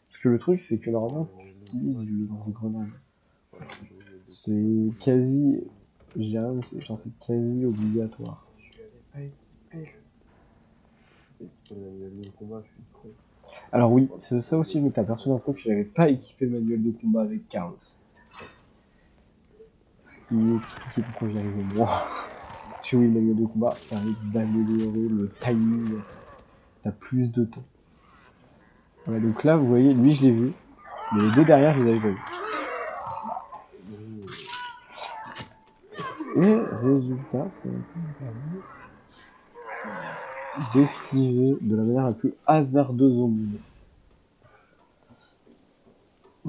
Parce que le truc c'est que normalement tu utilises le lance-grenade. C'est quasi. C'est quasi obligatoire. Alors oui, c'est ça aussi, je m'étais aperçu d'un coup que j'avais pas équipé le manuel de combat avec Carlos. Ce qui expliquait pourquoi j'y arrivais moi. Sur oui, le manuel de combat permet d'améliorer le timing. T'as plus de temps. Voilà, donc là, vous voyez, lui je l'ai vu, mais les deux derrière, je les avais pas vus. Et résultat, ça m'a permis d'esquiver de la manière la plus hasardeuse au monde.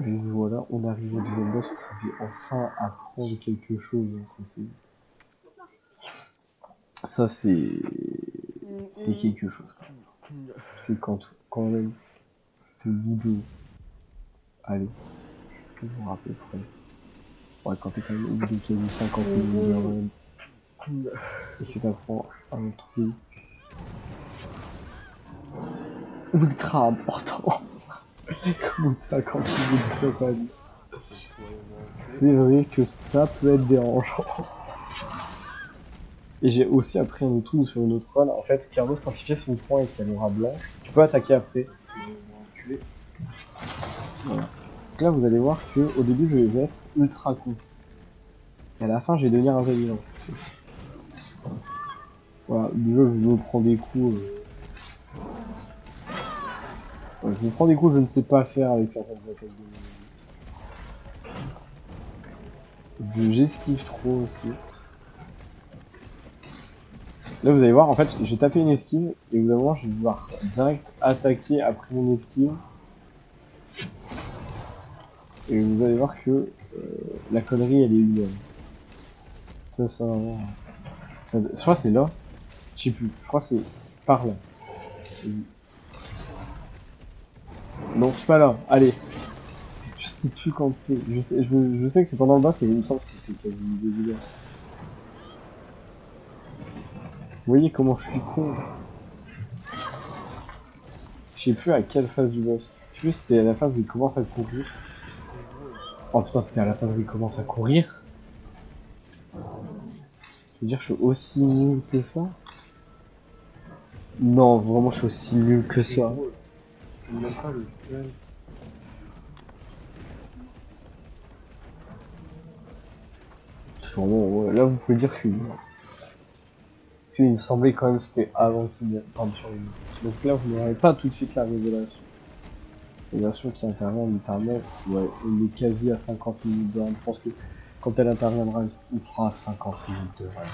Et voilà, on arrive au deuxième boss, je vais enfin apprendre quelque chose. Ça c'est quelque chose. C'est quand même le niveau. Allez, je te vois à peu près. Ouais, quand t'es quand même au bout de quasi 50 minutes de run, et que t'apprends un truc ultra important, au bout de 50 minutes de run, c'est vrai que ça peut être dérangeant. Et j'ai aussi appris un autre truc sur une autre run. En fait, Carlos, quand il fait son point et qu'il y a l'aura blanche, tu peux attaquer après. Voilà. Donc là, vous allez voir que au début, je vais être ultra con. Et à la fin, je vais devenir intelligent. Voilà, déjà, je me prends des coups. Ouais, je me prends des coups que je ne sais pas faire avec certaines attaques de mon j'esquive trop aussi. Là, vous allez voir, en fait, j'ai tapé une esquive, et vous allez voir, je vais devoir direct attaquer après mon esquive. Et vous allez voir que la connerie, elle est une. Ça va voir. Je crois que c'est là. Je sais plus. Je crois que c'est par là. Non, c'est pas là. Allez. Je sais plus quand c'est. Je sais que c'est pendant le boss, mais il me semble que c'était quasi le début de boss. Vous voyez comment je suis con. Je sais plus à quelle phase du boss. Je sais plus si c'était à la phase où il commence à courir. Oh putain, c'était à la phase où il commence à courir. Je veux dire, je suis aussi nul que ça? Non, vraiment, je suis aussi nul que ça. Même pas le plan. Ouais, là, vous pouvez dire que je suis nul. Parce qu'il me semblait quand même que c'était avant qu'il vienne sur les musiques. Donc là, vous n'aurez pas tout de suite la révélation. La révélation qui intervient littéralement, ouais, on est quasi à 50 minutes de run. Je pense que quand elle interviendra, on fera 50 minutes de run.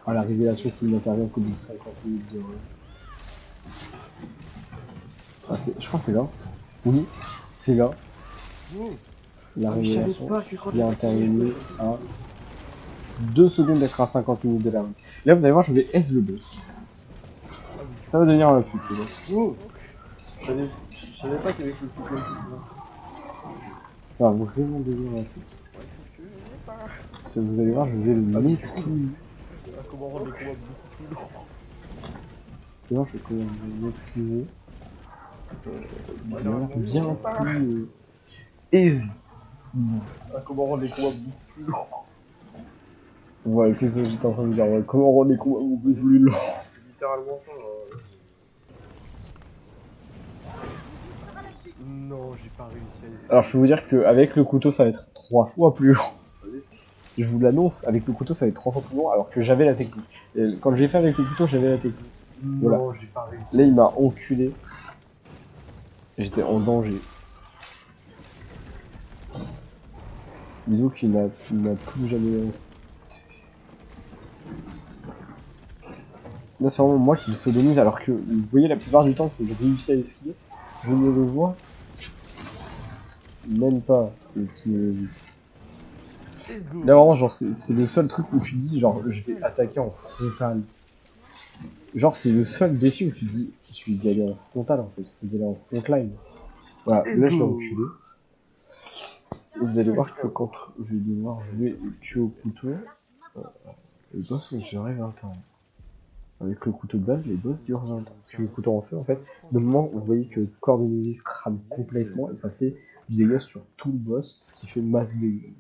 Ah, la révélation qui n'intervient qu'au bout de 50 minutes de run. Ah, je crois que c'est là. Oui, c'est là. La Je savais révélation pas que quand qui est intervenue à 2 secondes d'être à 50 minutes de la route. Là, vous allez voir, je vais S le boss. Ça va devenir un pute, le boss. Oh, je savais pas qu'avec le coup comme ça. Ça va vraiment devenir un pute. Ça, vous allez voir, je vais le maîtriser. Comment rendre les combats beaucoup plus longs. D'ailleurs, je vais quand même le maîtriser. De manière bien plus aisée. Disons. Comment rendre les combats beaucoup plus longs. Ouais, c'est ça, j'étais en train de dire. Ouais, comment rendre les combats beaucoup plus longs. C'est littéralement ça. Non, j'ai pas réussi à les... Alors, je peux vous dire qu'avec le couteau, ça va être 3 fois plus long. Je vous l'annonce, avec le couteau, ça va être 3 fois plus long, alors que j'avais la technique. Et quand j'ai fait avec le couteau, j'avais la technique. Voilà. Non, j'ai pas réussi. Là, il m'a enculé. J'étais en danger. Disons qu'il n'a plus jamais... Là, c'est vraiment moi qui le sodomise, alors que, vous voyez, la plupart du temps que j'ai réussi à esquiver, je ne le vois même pas, le petit Mélodis. Là, vraiment, genre, c'est le seul truc où tu te dis, genre, je vais attaquer en frontal. Genre, c'est le seul défi où tu te dis, je vais y aller en frontal, en fait. Je vais y aller en frontline. Voilà, là, je l'ai enculé. Et vous allez voir que quand je vais devoir jouer le tuer au couteau, les boss vont durer 20 ans. Avec le couteau de base, les boss durent 20 ans. Parce que le couteau en feu, en fait, de moment, vous voyez que le corps de Némésis crame complètement et ça fait du dégât sur tout le boss, ce qui fait masse de dégâts.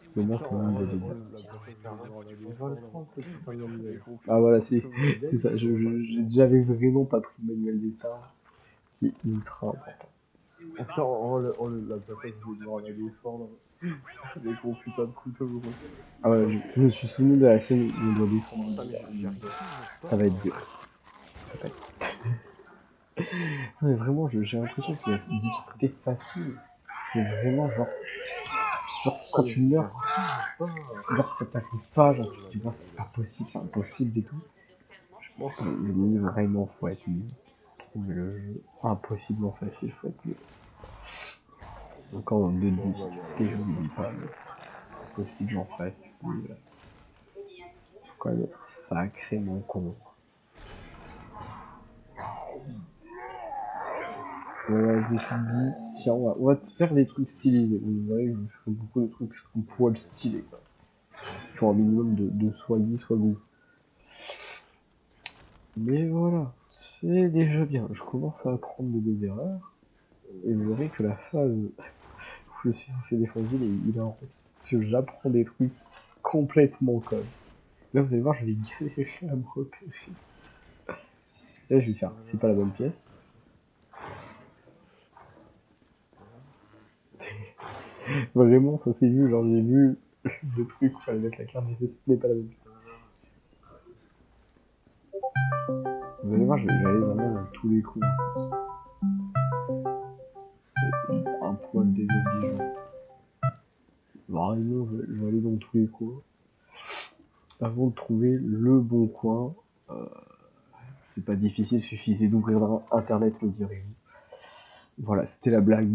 C'est moi qui m'en ai des dégâts. Ah voilà, c'est ça, j'ai déjà vraiment pas pris le manuel des stars, qui est ultra important. La bataille de devoir aller défendre avec mon putain de couteau. Gros. Ah ouais, je me suis souvenu de la scène où on doit défendre. Ça va être dur. Ça va être... Non mais vraiment, j'ai l'impression que la difficulté facile, c'est vraiment genre quand tu meurs, genre ça t'arrive pas, genre tu te dis bon, c'est pas possible, c'est impossible et tout. Je pense que je me dis vraiment faut être mieux. Trouver le jeu impossiblement facile, faut être mieux. Encore en 2 de difficulté, je vous dis pas, mais possible en face. Faut quand même être sacrément con. Voilà, je me suis dit, tiens, on va faire des trucs stylisés. Vous verrez, je ferai beaucoup de trucs en poil stylé. Il faut un minimum de soigner, soit beau. Mais voilà, c'est déjà bien. Je commence à apprendre de mes erreurs. Et vous verrez que la phase où je suis censé défendre il est en route. Parce que j'apprends des trucs complètement connes. Là, vous allez voir, je vais galérer à me repérer. Là, je vais faire, c'est pas la bonne pièce. Vraiment, ça s'est vu, genre j'ai vu le truc où fallait mettre la carte, mais ce n'est pas la bonne pièce. Vous allez voir, je vais aller vraiment dans tous les coups. Un poil désobligeant. Vraiment, je vais aller dans tous les coups. Avant de trouver le bon coin, c'est pas difficile, il suffisait d'ouvrir internet, me direz-vous. Voilà, c'était la blague.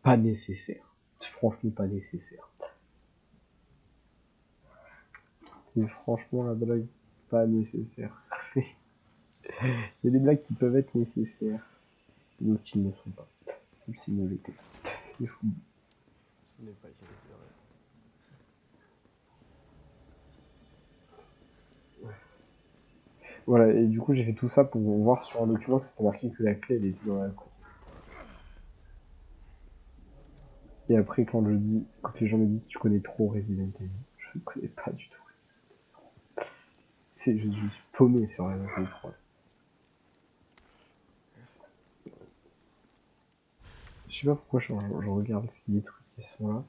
Pas nécessaire. Franchement, pas nécessaire. Et franchement, la blague, pas nécessaire. Il y a des blagues qui peuvent être nécessaires, d'autres qui ne le sont pas. Celle-ci ne l'était. C'est fou. Voilà, et du coup, j'ai fait tout ça pour voir sur un document que c'était marqué que la clé, elle était dans la cour. Et après, quand les gens me disent tu connais trop Resident Evil, je ne connais pas du tout. Je suis paumé sur Resident Evil 3. Je sais pas pourquoi je regarde si les trucs qui sont là.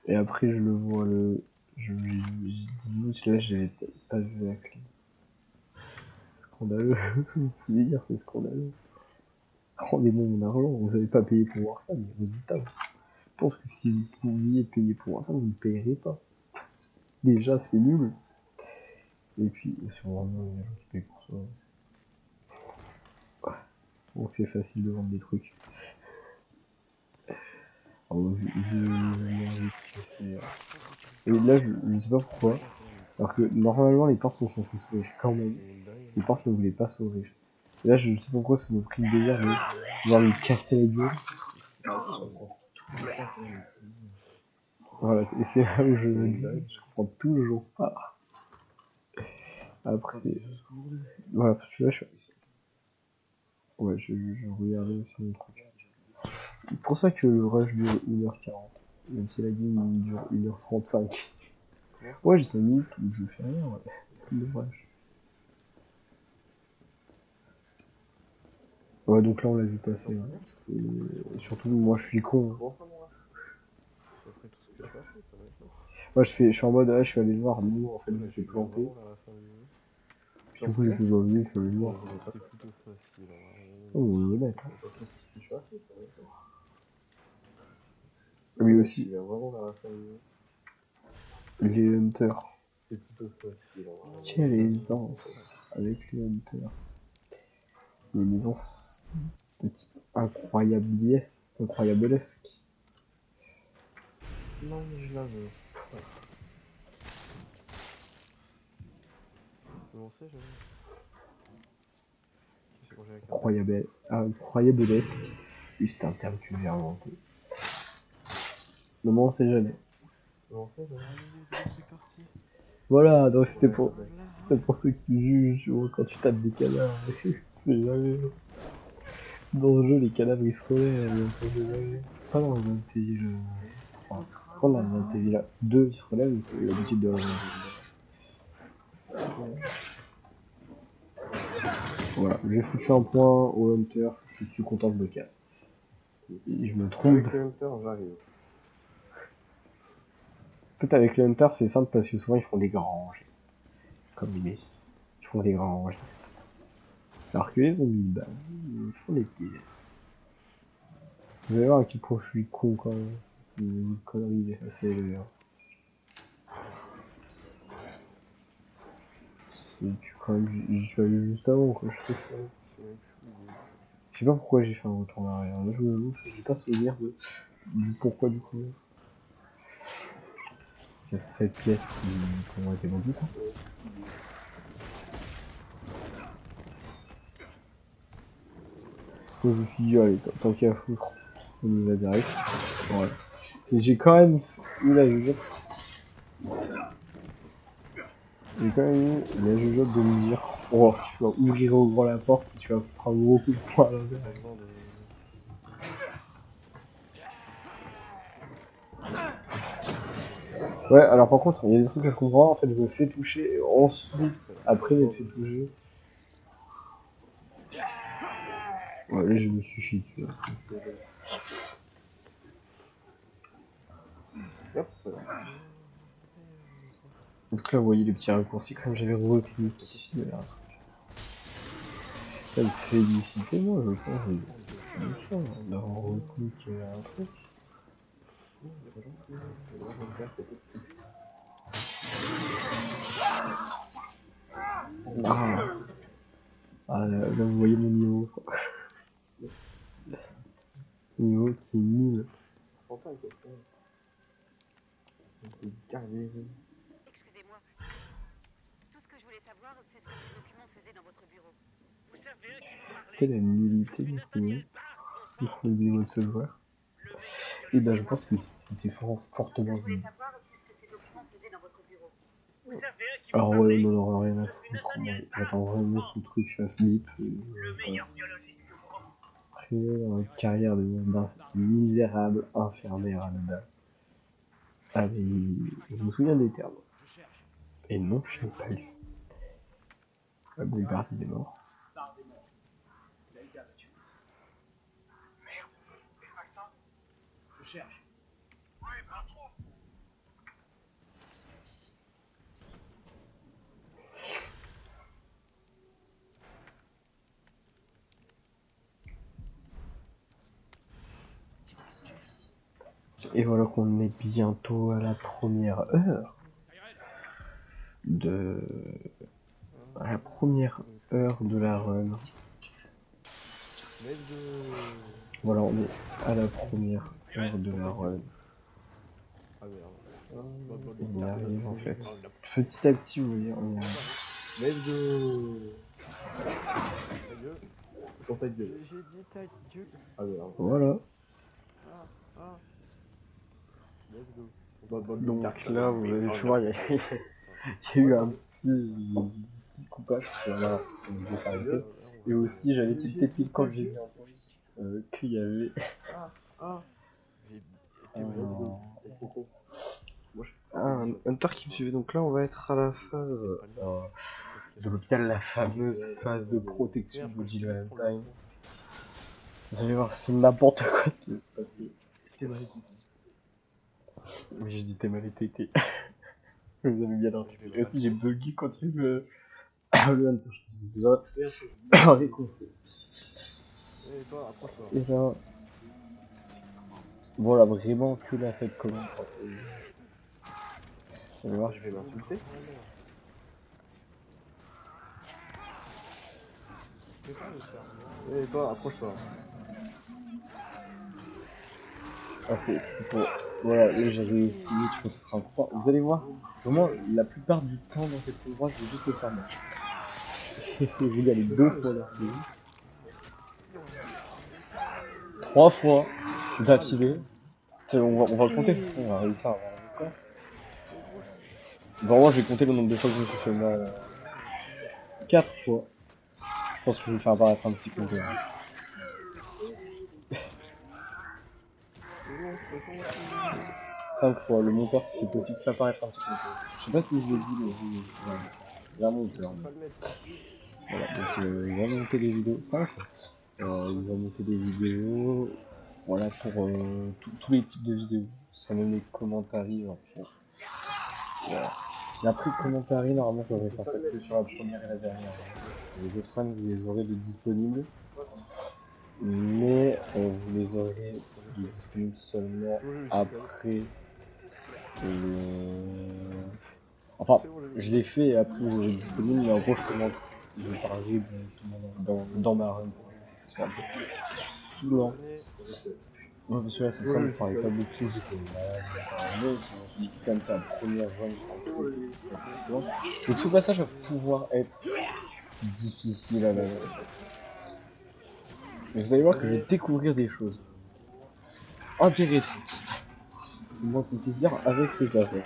Et après, je le vois je dis là, j'avais pas vu la clé. Scandaleux. Vous pouvez dire c'est scandaleux. Rendez-moi mon argent, vous n'avez pas payé pour voir ça, mais résultat, je pense que si vous pouviez payer pour voir ça, vous ne payerez pas. Déjà, c'est nul. Et puis, si on vraiment il y a des gens qui payent pour ça. Donc c'est facile de vendre des trucs. Oh, j'ai envie de casser. Et là, je sais pas pourquoi. Alors que normalement, les portes sont censées s'ouvrir quand même. Les portes ne voulaient pas s'ouvrir. Et là, je sais pas pourquoi ça m'a pris le délire de vouloir lui casser la gueule. Voilà, et c'est là où je me dis, je comprends toujours pas. Après, voilà, parce que là, ouais, je regardais aussi mon truc. C'est pour ça que le rush dure 1h40, même si la game dure 1h35. Ouais, j'ai 5 minutes où je fais rien, ouais. Le rush. Ouais, donc là, on l'a vu passer. Ouais. Et surtout, moi, je suis con. Après tout ce que t'as fait, ça va être long. Moi, je suis en mode, ouais, je suis allé le voir, nous, en fait, je me suis planté. Puis du coup, j'ai fait, bah oui, je suis allé le voir. C'est plutôt facile. Oh, on est honnête. Lui aussi. Il va vraiment vers la fin du jeu. Les Hunters. C'est plutôt facile. Quelle aisance avec les Hunters. Une aisance de type incroyablesque. Non, mais je la veux. On sait, jamais. C'est quand j'ai la carte. Incroyablesque. Oui, c'est un terme que j'ai inventé. Non, on sait jamais. On sait, jamais. C'est parti. Voilà, donc c'était pour ceux qui jugent, tu vois, quand tu tapes des cadavres. C'est jamais. Dans ce jeu, les cadavres ils se relèvent. Pas dans le Evil. Enfin, quand dans le Evil 2 ils se relèvent, il y a l'habitude de. Voilà, j'ai foutu un point au Hunter, je suis content de le casse. Et je me trompe. Avec le Hunter, j'arrive. Peut-être avec le Hunter, c'est simple parce que souvent ils font des grands gestes. Comme les Messi. Ils font des grands gestes. Alors que les zombies, bah, ils font des petits gestes. Vous allez voir à quel point je suis con quand même. Une connerie assez élevée. C'est quand même, j'y suis allé juste avant quoi, je fais ça. Je sais pas pourquoi j'ai fait un retour en arrière. Là, je vous avoue que j'ai pas souvenir du pourquoi du coup. Il y a 7 pièces qui ont été vendues quoi. Donc, je me suis dit, allez, tant qu'il y a à foutre, on y va direct. Voilà. J'ai quand même eu la jugeote. J'ai quand même eu la jugeote de me dire, oh, tu vas ouvrir au grand la porte et tu vas prendre un gros coup de poing à l'intérieur. Ouais, alors par contre, il y a des trucs à comprendre. En fait, je me fais toucher et ensuite, après m'être fait toucher. Ouais, là, je me suis chié dessus. Donc là, vous voyez les petits raccourcis, comme j'avais recliqué ici, il y avait un truc. Ça me féliciter, moi, je pense, d'avoir recliqué un truc. Ah là, vous voyez mon niveau. Niveau qui est nul. Excusez-moi. Tout ce que je voulais savoir, c'est ce que ces documents faisaient dans votre bureau. Vous savez à qui vous parlez? Quelle est la nullité de ce niveau? Il faut le niveau de ce joueur. Et ben je pense que c'est fortement vu. Alors ouais, on en aura rien à foutre. Moi, j'attends vraiment que le truc fasse bip. Après, dans la carrière d'un misérable infirmière à la dalle. Ah mais je me souviens des termes. Et non, je n'ai pas lu. Ah bon, Bart il est mort. Je cherche. Et voilà qu'on est bientôt à la première heure de... à la première heure de la run. Voilà, on est à la première heure de la run. Ah merde. On y arrive en fait. Petit à petit, vous voyez, on y arrive. Let's go. Ta gueule. Sur ta gueule. J'ai dit ta gueule. Ah merde. Voilà. Ah. Let's go. Donc là, vous allez voir, il y a eu un petit coupage. Voilà, on devait s'arrêter. Et aussi, j'avais tilté pile quand j'ai vu en plus qu'il y avait un hunter qui me suivait. Donc là, on va être à la phase de l'hôpital, la fameuse phase de protection de Jill Valentine. Vous allez voir, c'est n'importe quoi qui va se passer. Oui, j'ai dit t'es mal été. Vous avez bien entendu. Et aussi, j'ai buggy quand j'ai vu le hunter. Vous aurez compris. Et là, voilà, vraiment que la fête commence. Ça, c'est... Vous allez voir, je vais m'insulter. Et toi, approche-toi. Ah, c'est pour... Voilà, là j'ai réussi, je pense que ce sera encore... Vous allez voir, vraiment, la plupart du temps dans cet endroit, je vais juste le faire moi. Je vais y aller 2 fois là. 3 fois d'affilée. On va le compter, on va réussir à avoir un record. Vraiment, je vais compter le nombre de fois que je me suis fait mal. 4 fois. Je pense que je vais faire apparaître un petit compteur. 5 fois, le monteur, c'est possible de faire apparaître un petit compteur. Je sais pas si je l'ai dit, mais il y a un monteur. Voilà, donc il va monter les vidéos. 5 fois. Il va monter des vidéos. Voilà, pour tous les types de vidéos. Ça même les commentaires. Voilà. Après commentaires, normalement, je vais faire ça que sur la première et la dernière. Les autres runs, vous les aurez de disponibles. Mais vous les aurez disponibles seulement après Enfin, je l'ai fait et après vous aurez disponible, mais en gros, je parlerai dans ma run. C'est un peu saoulant. Ouais, parce que là, c'est comme je parlais pas beaucoup, j'étais malade, mais je me suis dit que comme ça, la première run, donc ce passage va pouvoir être difficile à la. Mais vous allez voir que je vais découvrir des choses intéressantes. C'est moi qui puis dire avec ce passage.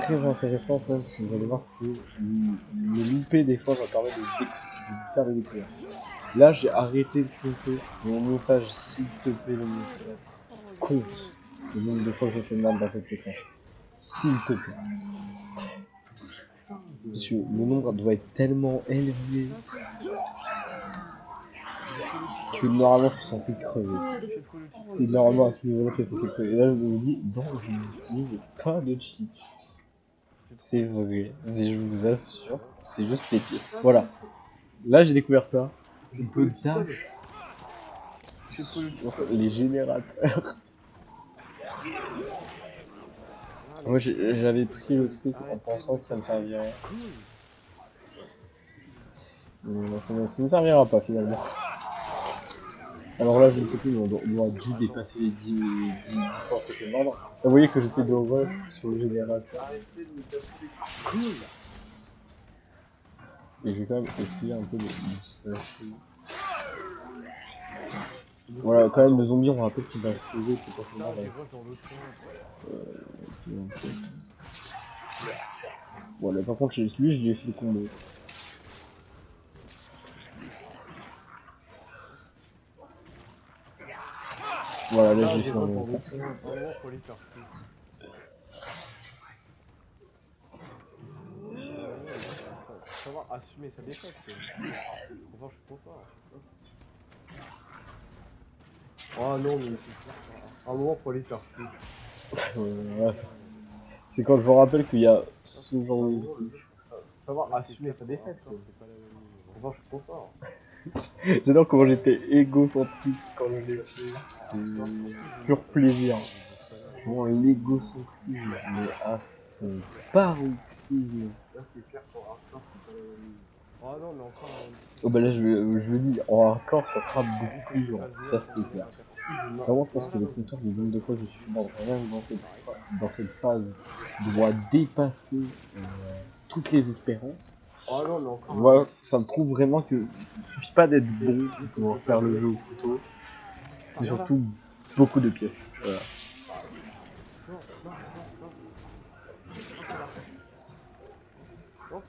Très intéressant même, parce que vous allez voir que le louper des fois va permettre de faire des découvertes. Là j'ai arrêté de compter mon montage, s'il te plaît le montage. Compte le nombre de fois que j'ai fait merde dans cette séquence. S'il te plaît. Parce que le nombre doit être tellement élevé que normalement je suis censé crever. C'est normalement à ce niveau-là que je suis censé crever. Et là je me dis, non, je n'utilise pas de cheat. C'est vrai, je vous assure, c'est juste pété. Voilà. Là j'ai découvert ça. On peut dash sur les générateurs. Moi j'avais pris le truc en pensant que ça me servirait. Mais ça ne me servira pas finalement. Alors là je ne sais plus, mais on a dû dépasser les 10 fois ce que membre. Vous voyez que j'essaie de rush sur le générateur. Et je vais quand même essayer un peu de se lâcher. Voilà, quand même le zombie on rappelle qu'il va se sauver potentiellement voilà, par contre lui je lui ai fait le combo. Voilà, là j'ai fait un bon sens. Savoir assumer sa défaite. Pourtant je suis trop fort. Oh non mais c'est un moment pour aller faire fou. Voilà, c'est quand je vous rappelle qu'il y a ce genre de... Savoir assumer sa défaite. Pourtant je suis trop fort. J'adore comment j'étais égocentrique quand je l'ai fait. C'est pur plaisir. Vraiment l'égocentrisme, mais à son paroxysme. Là c'est clair pour un sort, c'est pas la même. Oh non, mais encore. Oh bah là je le dis, en hardcore ça sera beaucoup plus dur, ça c'est clair. Vraiment je pense que le compteur du nombre de fois que je suis mort rien que dans cette phase doit dépasser toutes les espérances. Oh non, mais encore. Moi ça me prouve vraiment que il suffit pas d'être bon pour pouvoir faire le jeu au couteau, c'est surtout beaucoup de pièces. Voilà. Non, non, non, non. Oh,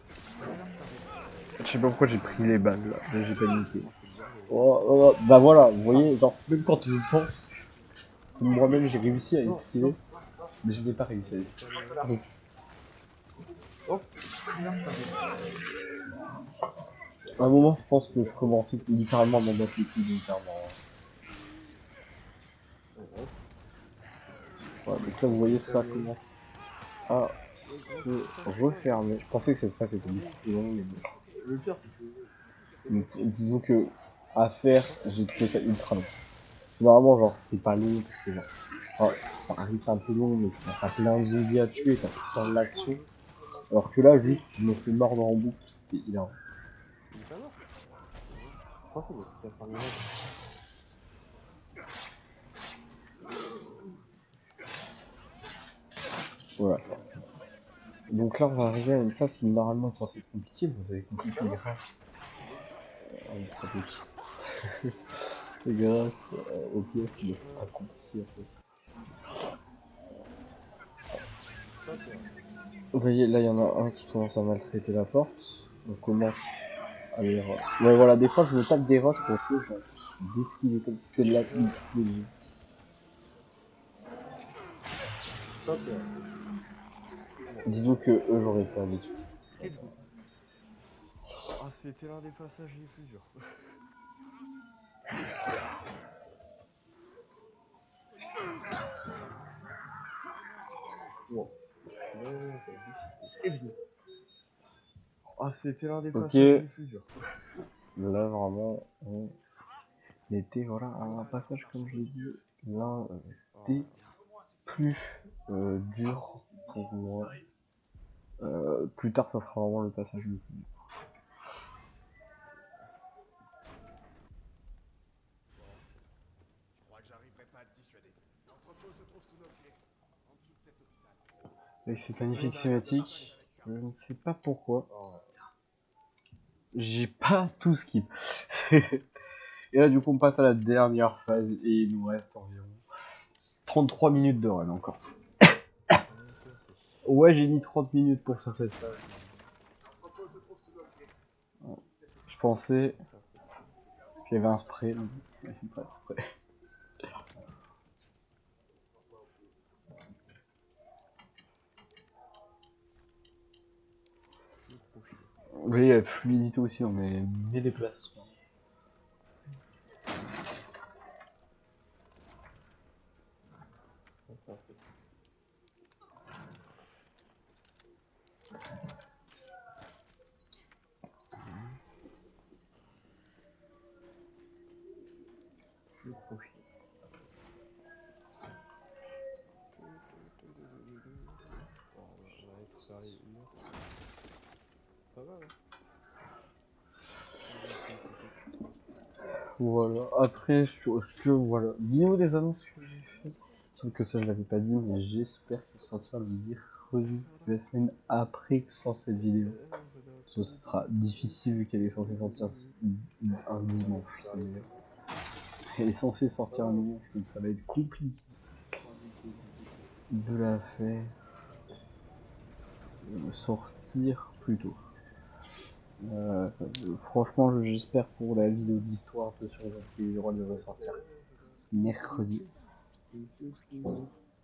Je sais pas pourquoi j'ai pris les balles là j'ai paniqué. Oh, bah voilà, vous voyez, genre même quand je pense que moi-même j'ai réussi à esquiver, mais je n'ai pas réussi à esquiver. Donc, oh. à un moment, je pense que je commençais littéralement à m'en battre les couilles littéralement. Voilà, donc là, vous voyez, ça commence à se refermer. Je pensais que cette phase était beaucoup plus longue, mais bon. Le pire, c'est que. Donc, disons que à faire, j'ai trouvé ça ultra long. Normalement, genre, c'est pas long parce que, genre, ça arrive, c'est un peu long, mais t'as plein de zombies à tuer, t'as tout le temps de l'action. Alors que là, juste, je me fais mordre en boucle, c'était hilarant. Il est pas mort. Franchement, il va faire le mec. Voilà. Donc là, on va arriver à une phase qui normalement est censée être compliquée, mais vous avez compris grâce à une stratégie. Et grâce aux pièces, mais c'est pas compliqué en fait. Vous voyez, là, il y en a un qui commence à maltraiter la porte. On commence à les... Ouais, voilà, des fois, je me tape des roches pour essayer, genre, d'esquiver comme si c'était de la pluie. Disons que eux, j'aurais pas aller dessus. Ah, c'était l'un des passages les plus durs. Bon. Ah, c'était l'un des passages les plus durs. Là, vraiment, on était, voilà, à un passage, comme je l'ai dit, l'un des plus durs pour moi. Plus tard, ça sera vraiment le passage le plus dur. Je crois que j'arriverai pas à te dissuader. L'entrepôt se trouve sous nos pieds, en dessous de cet hôpital. Avec ces magnifiques cinématiques, je ne sais pas pourquoi. J'ai pas tout skip. Et là, du coup, on passe à la dernière phase et il nous reste environ 33 minutes de run encore. Ouais, j'ai mis 30 minutes pour faire cette phase. Je pensais qu'il y avait un spray, mais il n'y a pas de spray. Oui, il y a fluidité aussi dans mes déplacements. Le profil. Voilà, après, voilà, niveau des annonces que j'ai fait, sauf que ça je l'avais pas dit, mais j'espère que sortira le mercredi la semaine après que sort cette vidéo. Ce sera difficile vu qu'elle est censée sortir un dimanche, ça veut dire. Elle est censée sortir un dimanche, donc ça va être compliqué de la faire sortir plus tôt. Franchement, j'espère pour la vidéo d'histoire un peu sur les droits de ressortir mercredi.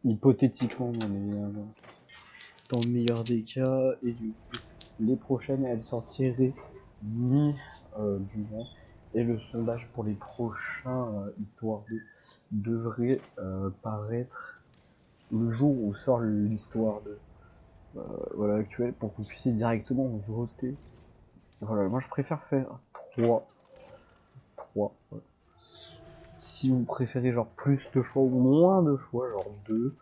Hypothétiquement, bien évidemment. Dans le meilleur des cas, et du coup, les prochaines, elles sortiraient du mois. Et le sondage pour les prochains Histoire 2 devrait paraître le jour où sort l'Histoire 2 voilà, actuelle, pour que vous puissiez directement voter. Voilà, moi je préfère faire 3. Ouais. Si vous préférez genre plus de choix ou moins de choix, genre 2,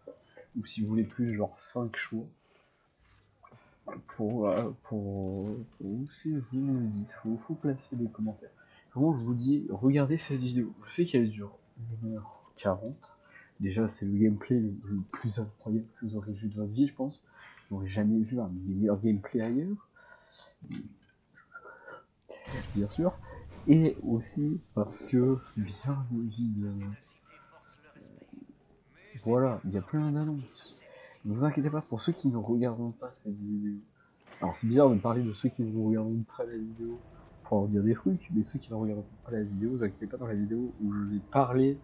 ou si vous voulez plus, genre 5 choix. si vous me le dites, faut placer des commentaires. Comment je vous dis, regardez cette vidéo. Je sais qu'elle dure 1h40. Déjà, c'est le gameplay le plus incroyable que vous aurez vu de votre vie, je pense. Vous n'aurez jamais vu un meilleur gameplay ailleurs. Bien sûr. Et aussi parce que, bien évidemment, voilà, il y a plein d'annonces. Ne vous inquiétez pas pour ceux qui ne regarderont pas cette vidéo. Alors c'est bizarre de parler de ceux qui ne regarderont pas la vidéo pour leur dire des trucs, mais ceux qui ne regarderont pas la vidéo, ne vous inquiétez pas, dans la vidéo où je vais parler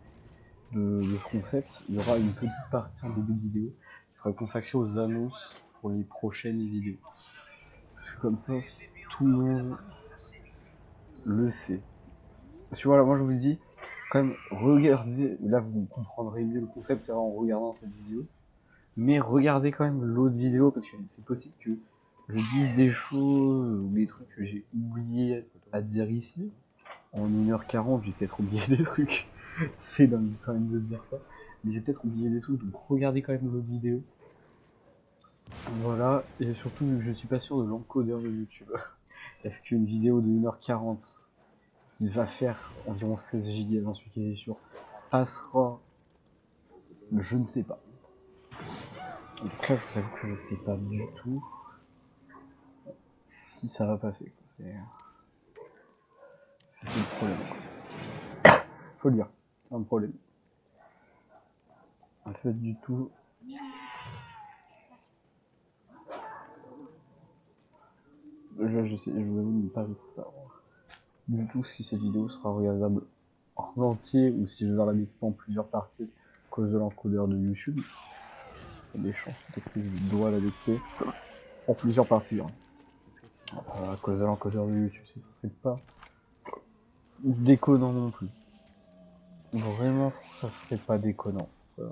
de ce concept, il y aura une petite partie en début de vidéo qui sera consacrée aux annonces pour les prochaines vidéos. Comme ça, tout le monde le sait. Parce que voilà, moi je vous dis, quand même, regardez, là vous comprendrez mieux le concept, c'est en regardant cette vidéo, mais regardez quand même l'autre vidéo, parce que c'est possible que je dise des choses, ou des trucs que j'ai oublié à dire ici. En 1h40, j'ai peut-être oublié des trucs, c'est dingue quand même de se dire ça, mais j'ai peut-être oublié des trucs, donc regardez quand même l'autre vidéo. Voilà, et surtout, je suis pas sûr de l'encodeur de YouTube. Est-ce qu'une vidéo de 1h40 qui va faire environ 16 Go, j'en suis quasi sûr, passera? Je ne sais pas. Donc là, je vous avoue que je sais pas du tout si ça va passer. C'est le problème. Faut le dire, c'est un problème. En fait, du tout. Là, je vous avoue ne pas savoir du tout si cette vidéo sera regardable en entier ou si je vais la découper en plusieurs parties à cause de l'encodeur de YouTube. Il y a des chances peut-être que je dois la découper en plusieurs parties. Hein. À cause de l'encodeur de YouTube, ce serait pas déconnant non plus. Vraiment, je trouve que ça serait pas déconnant. De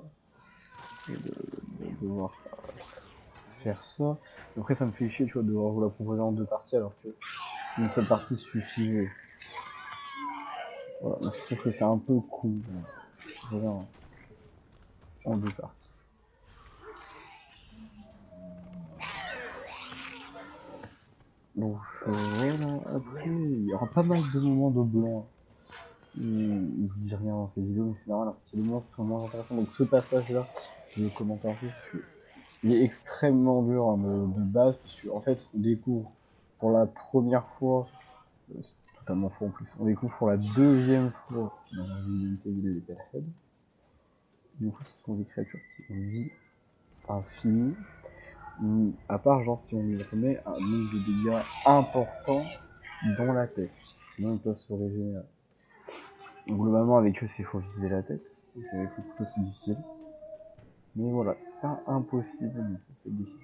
devoir faire ça. Après, ça me fait chier, tu vois, de devoir vous la proposer en deux parties alors que une seule partie suffisait. Voilà, je trouve que c'est un peu cool. Voilà, en deux parties. Donc voilà, après, il y aura pas mal de moments de blanc. Je vous dis rien dans cette vidéo, mais c'est normal, c'est des moments qui sont moins intéressants. Donc ce passage-là, je vais commenter un peu, parce que il est extrêmement dur hein, de base, parce qu'en fait, on découvre pour la première fois, c'est totalement faux en plus, on découvre pour la deuxième fois dans Resident Evil et Pelhead. Du coup, ce sont des créatures qui ont une vie infinie, à part genre si on lui remet un nombre de dégâts important dans la tête, sinon ils peuvent se régénérer. Globalement, avec eux, c'est faut viser la tête, donc avec le couteau c'est difficile. Mais voilà, c'est pas impossible, mais ça fait difficile.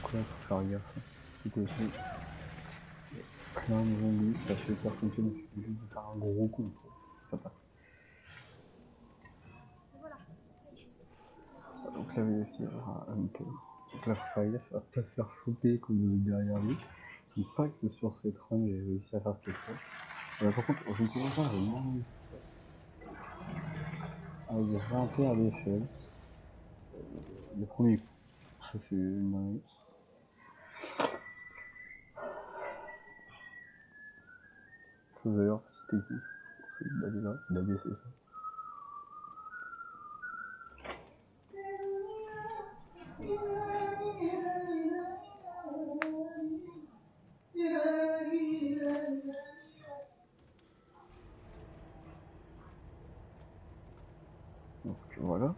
Quoi, faut faire gaffe. Tout aussi. Plein de zombies, ça fait faire fonctionner, il suffit juste de faire un gros coup, ça passe. Donc là, aussi, il y aura un peu. Donc là, faut faire gaffe à pas se faire choper comme de derrière lui. Il pas que sur cette run, j'ai réussi à faire cette fois. Par contre, je ne sais pas vraiment. Avec grimper à l'échelle. Le premier coup. Ça, c'est une. D'ailleurs, c'est technique. C'est d'abaisser ça. Donc voilà.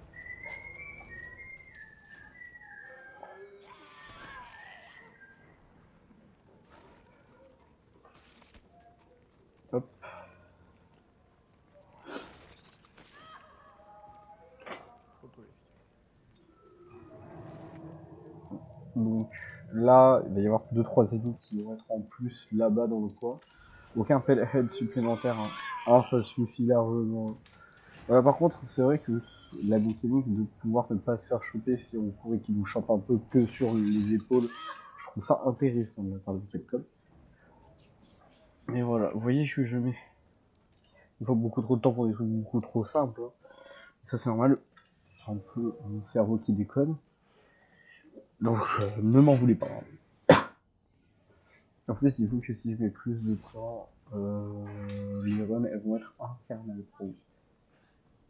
Hop. Donc là, il va y avoir 2-3 ennemis qui vont être en plus là-bas dans le coin. Aucun pelhead supplémentaire, hein. Ah, ça suffit largement. Par contre, c'est vrai que la mécanique de pouvoir ne pas se faire choper si on court et qu'il nous chope un peu que sur les épaules, je trouve ça intéressant de la part de Capcom. Mais voilà, vous voyez, je mets. Il faut beaucoup trop de temps pour des trucs beaucoup trop simples. Hein. Ça, c'est normal. C'est un peu mon cerveau qui déconne. Donc, ne m'en voulez pas. En plus, il faut que si je mets plus de temps, les runs, elles vont être infernales pour vous.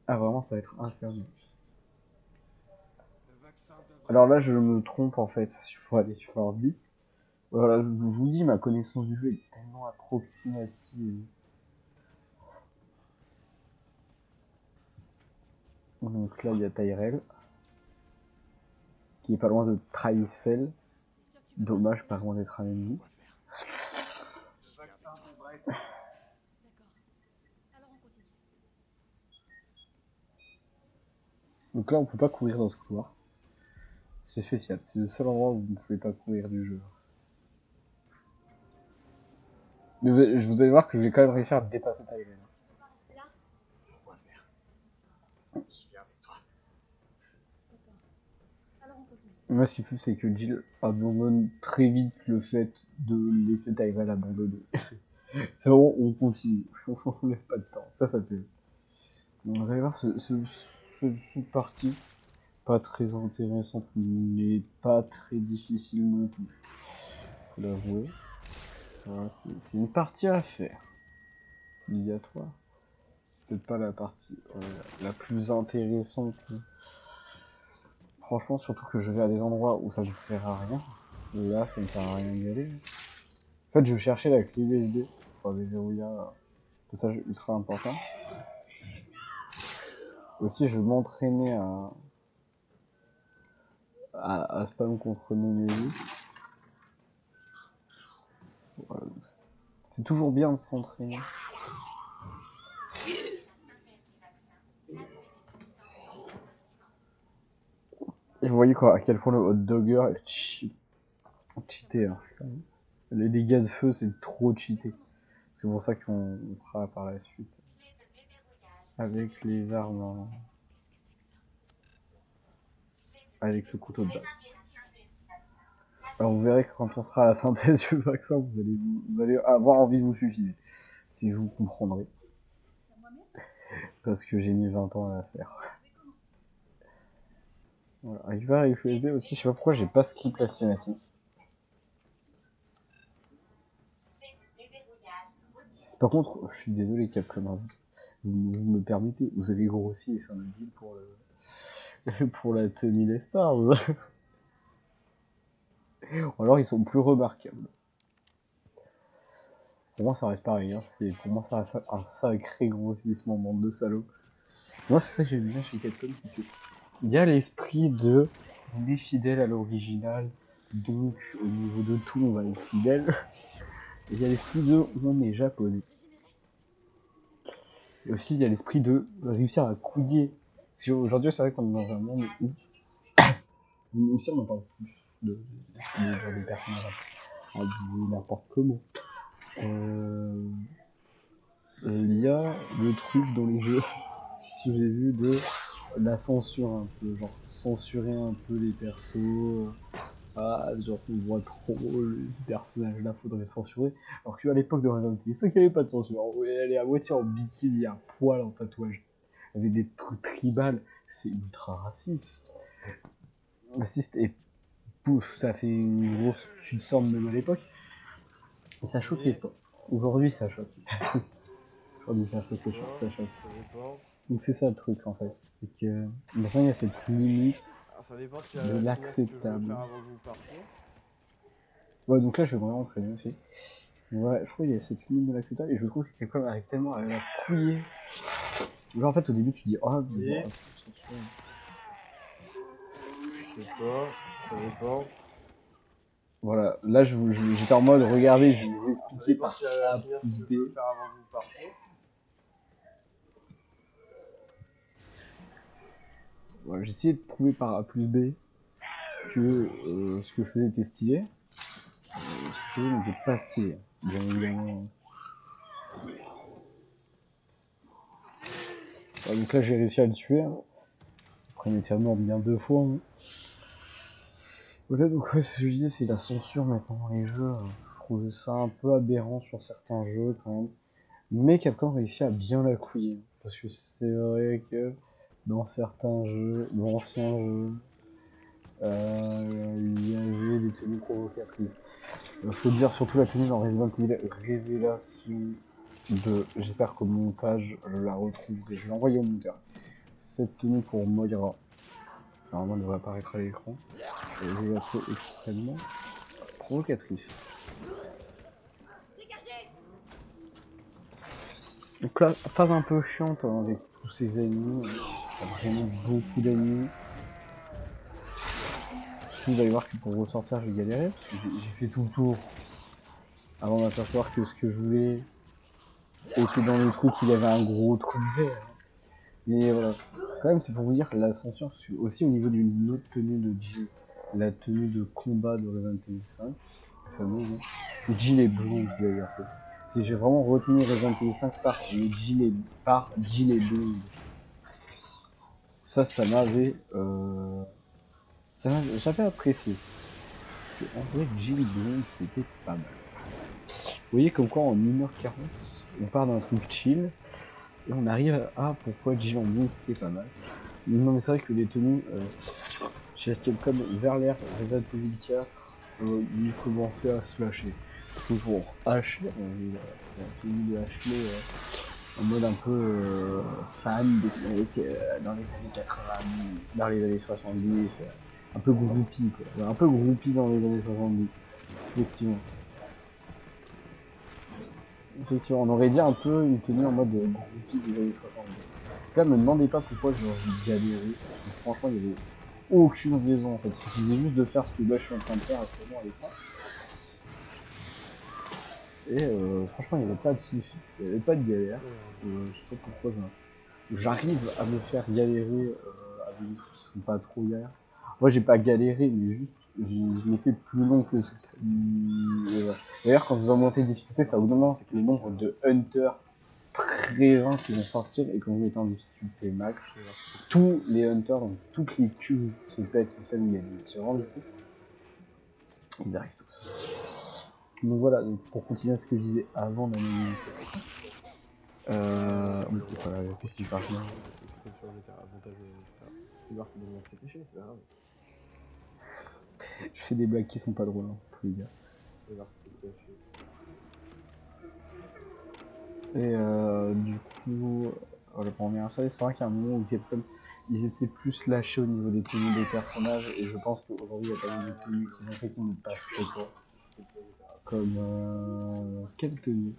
Ah, vraiment, ça va être infernal. Alors là, je me trompe en fait. Il faut aller sur l'ordi. Voilà, je vous dis, ma connaissance du jeu est tellement approximative. Donc là, il y a Tyrell, qui est pas loin de Tricel. Dommage, pas loin d'être un ennemi. D'accord. Alors on continue. Donc là, on peut pas courir dans ce couloir. C'est spécial, c'est le seul endroit où vous ne pouvez pas courir du jeu. Mais vous allez voir que je vais quand même réussir à dépasser Tyrell. On va rester là. Je suis avec toi. D'accord. Alors on continue. Moi, ce qui plus, c'est que Jill abandonne très vite le fait de laisser Tyrell abandonner. C'est vraiment, on continue. On laisse pas de temps. Ça plaît. Donc, vous allez voir, cette partie, pas très intéressante, mais pas très difficile non plus. Faut l'avouer. Voilà, c'est une partie à faire. Obligatoire. C'est peut-être pas la partie la plus intéressante. Franchement, surtout que je vais à des endroits où ça ne sert à rien. Et là, ça ne sert à rien d'y aller. En fait, je cherchais la clé USB pour déverrouiller un passage ultra important. Aussi, je m'entraînais à spam contre Nemesis. Voilà, c'est toujours bien de s'entraîner. Et vous voyez quoi, à quel point le hot dogger est cheaté. Hein. Les dégâts de feu, c'est trop cheaté. C'est pour ça qu'on fera par la suite. Avec les armes. Avec le couteau de base. Alors vous verrez que quand on sera à la synthèse du vaccin, vous allez avoir envie de vous suicider. Si je vous comprendrai. Parce que j'ai mis 20 ans à la faire. Voilà, récupérer les USB aussi, je sais pas pourquoi j'ai pas skip la cinématique. Par contre, je suis désolé Capcom, vous me permettez, vous avez grossi les syndicats pour la tenue des Stars. Ou alors ils sont plus remarquables. Pour moi ça reste pareil, hein. Pour moi ça reste un sacré grossissement, bande de salauds. Moi c'est ça que j'aime bien chez Capcom, c'est que il y a l'esprit de on est fidèle à l'original, donc au niveau de tout on va être fidèle. Et il y a l'esprit de on est japonais. Et aussi il y a l'esprit de réussir à couiller. Parce qu'aujourd'hui c'est vrai qu'on est dans un monde où aussi on en parle plus de personnages à dire n'importe comment. Il y a le truc dans les jeux que j'ai vu de la censure un peu, genre censurer un peu les persos. Genre on voit trop les personnages là, faudrait censurer. Alors qu'à l'époque de Resident Evil 5, il n'y avait pas de censure. Elle est à moitié en bikini, un poil en tatouage, avec des trucs tribales, c'est ultra raciste. Raciste et pouf, ça fait une grosse chute sorte même à l'époque. Et ça choquait pas. Aujourd'hui ça choque. Aujourd'hui ça choque. Donc c'est ça le truc en fait. C'est que maintenant il y a cette limite de l'acceptable. Ouais, donc là je vais vraiment entraîner aussi. Mais ouais, je trouve qu'il y a cette limite de l'acceptable et je trouve que quelqu'un arrive tellement à la couiller. Genre en fait au début tu dis oh mais bon, ça dépend. voilà, là j'étais en mode regardez, je vais vous expliquer par A plus B. Voilà, j'ai essayé de prouver par A plus B que ce que je faisais était stylé. Ce que je faisais n'était pas stylé, bien évidemment. Ouais, donc là j'ai réussi à le tuer. Hein. Après il était mort bien 2 fois. Hein. Voilà, donc ouais, ce que je disais, c'est la censure maintenant dans les jeux. Je trouvais ça un peu aberrant sur certains jeux quand même. Mais Capcom réussit à bien la couiller. Parce que c'est vrai que dans certains jeux, d'anciens jeux, il y avait des tenues provocatrices. Il faut dire surtout la tenue dans Resident Evil Révélation 2. J'espère qu'au montage, je la retrouverai. Je l'ai envoyé au monteur. Cette tenue pour Moira, normalement elle devrait apparaître à l'écran. Et je la trouve extrêmement provocatrice. Donc là, phase un peu chiante hein, avec tous ces ennemis. Il y a vraiment beaucoup d'ennemis. Vous allez voir que pour ressortir, je vais galérer. J'ai fait tout le tour avant d'apercevoir que ce que je voulais était dans le truc, il y avait un gros trou vert. Mais voilà. Quand même, c'est pour vous dire la censure, aussi au niveau d'une autre tenue de Jill. La tenue de combat de Resident Evil 5. Fameux, hein. Jill est blonde d'ailleurs. J'ai vraiment retenu Resident Evil 5 par Jill et blonde. Ça m'avait. J'avais apprécié. Parce que, en vrai, Jill blonde, c'était pas mal. Vous voyez, comme quoi en 1h40, on part d'un truc chill. Et on arrive à pourquoi Jill en blonde, c'était pas mal. Non, mais c'est vrai que les tenues. Chez Capcom, vers l'ère Resident Evil 4, il commençait à se lâcher. Toujours Ashley, la tenue de Ashley en mode un peu fan des mecs dans les années 80, dans les années 70, un peu groupie quoi. Un peu groupie dans les années 70, effectivement. Effectivement, on aurait dit un peu une tenue en mode groupie des années 70. Là, me demandez pas pourquoi j'ai envie de galérer. Franchement, il y avait aucune raison en fait. Il suffisait juste de faire ce que là je suis en train de faire actuellement à l'écran. Et franchement, il n'y avait pas de soucis, il n'y avait pas de galère. Je sais pas pourquoi j'arrive à me faire galérer avec des trucs qui sont pas trop galères. Moi, j'ai pas galéré, mais juste, je l'ai fait plus long que ce qui... Voilà. D'ailleurs, quand vous augmentez les difficultés, ça augmente le nombre de hunters présents qui vont sortir, et quand vous mettez en difficulté max, tous les hunters, donc toutes les queues se pètent, celles où il y a des tyrans, du coup, ils arrivent tous. Donc voilà, donc pour continuer à ce que je disais avant d'analyser cette voilà, qu'est-ce qui passe là? Je fais des blagues qui sont pas drôles, hein, tous les gars. Et du coup, voilà, pour revenir à ça, c'est vrai qu'à un moment où Capcom, ils étaient plus lâchés au niveau des tenues des personnages, et je pense qu'aujourd'hui, il y a pas mal de tenues qui ont fait qu'ils ne passeraient pas. Comme quelle tenue?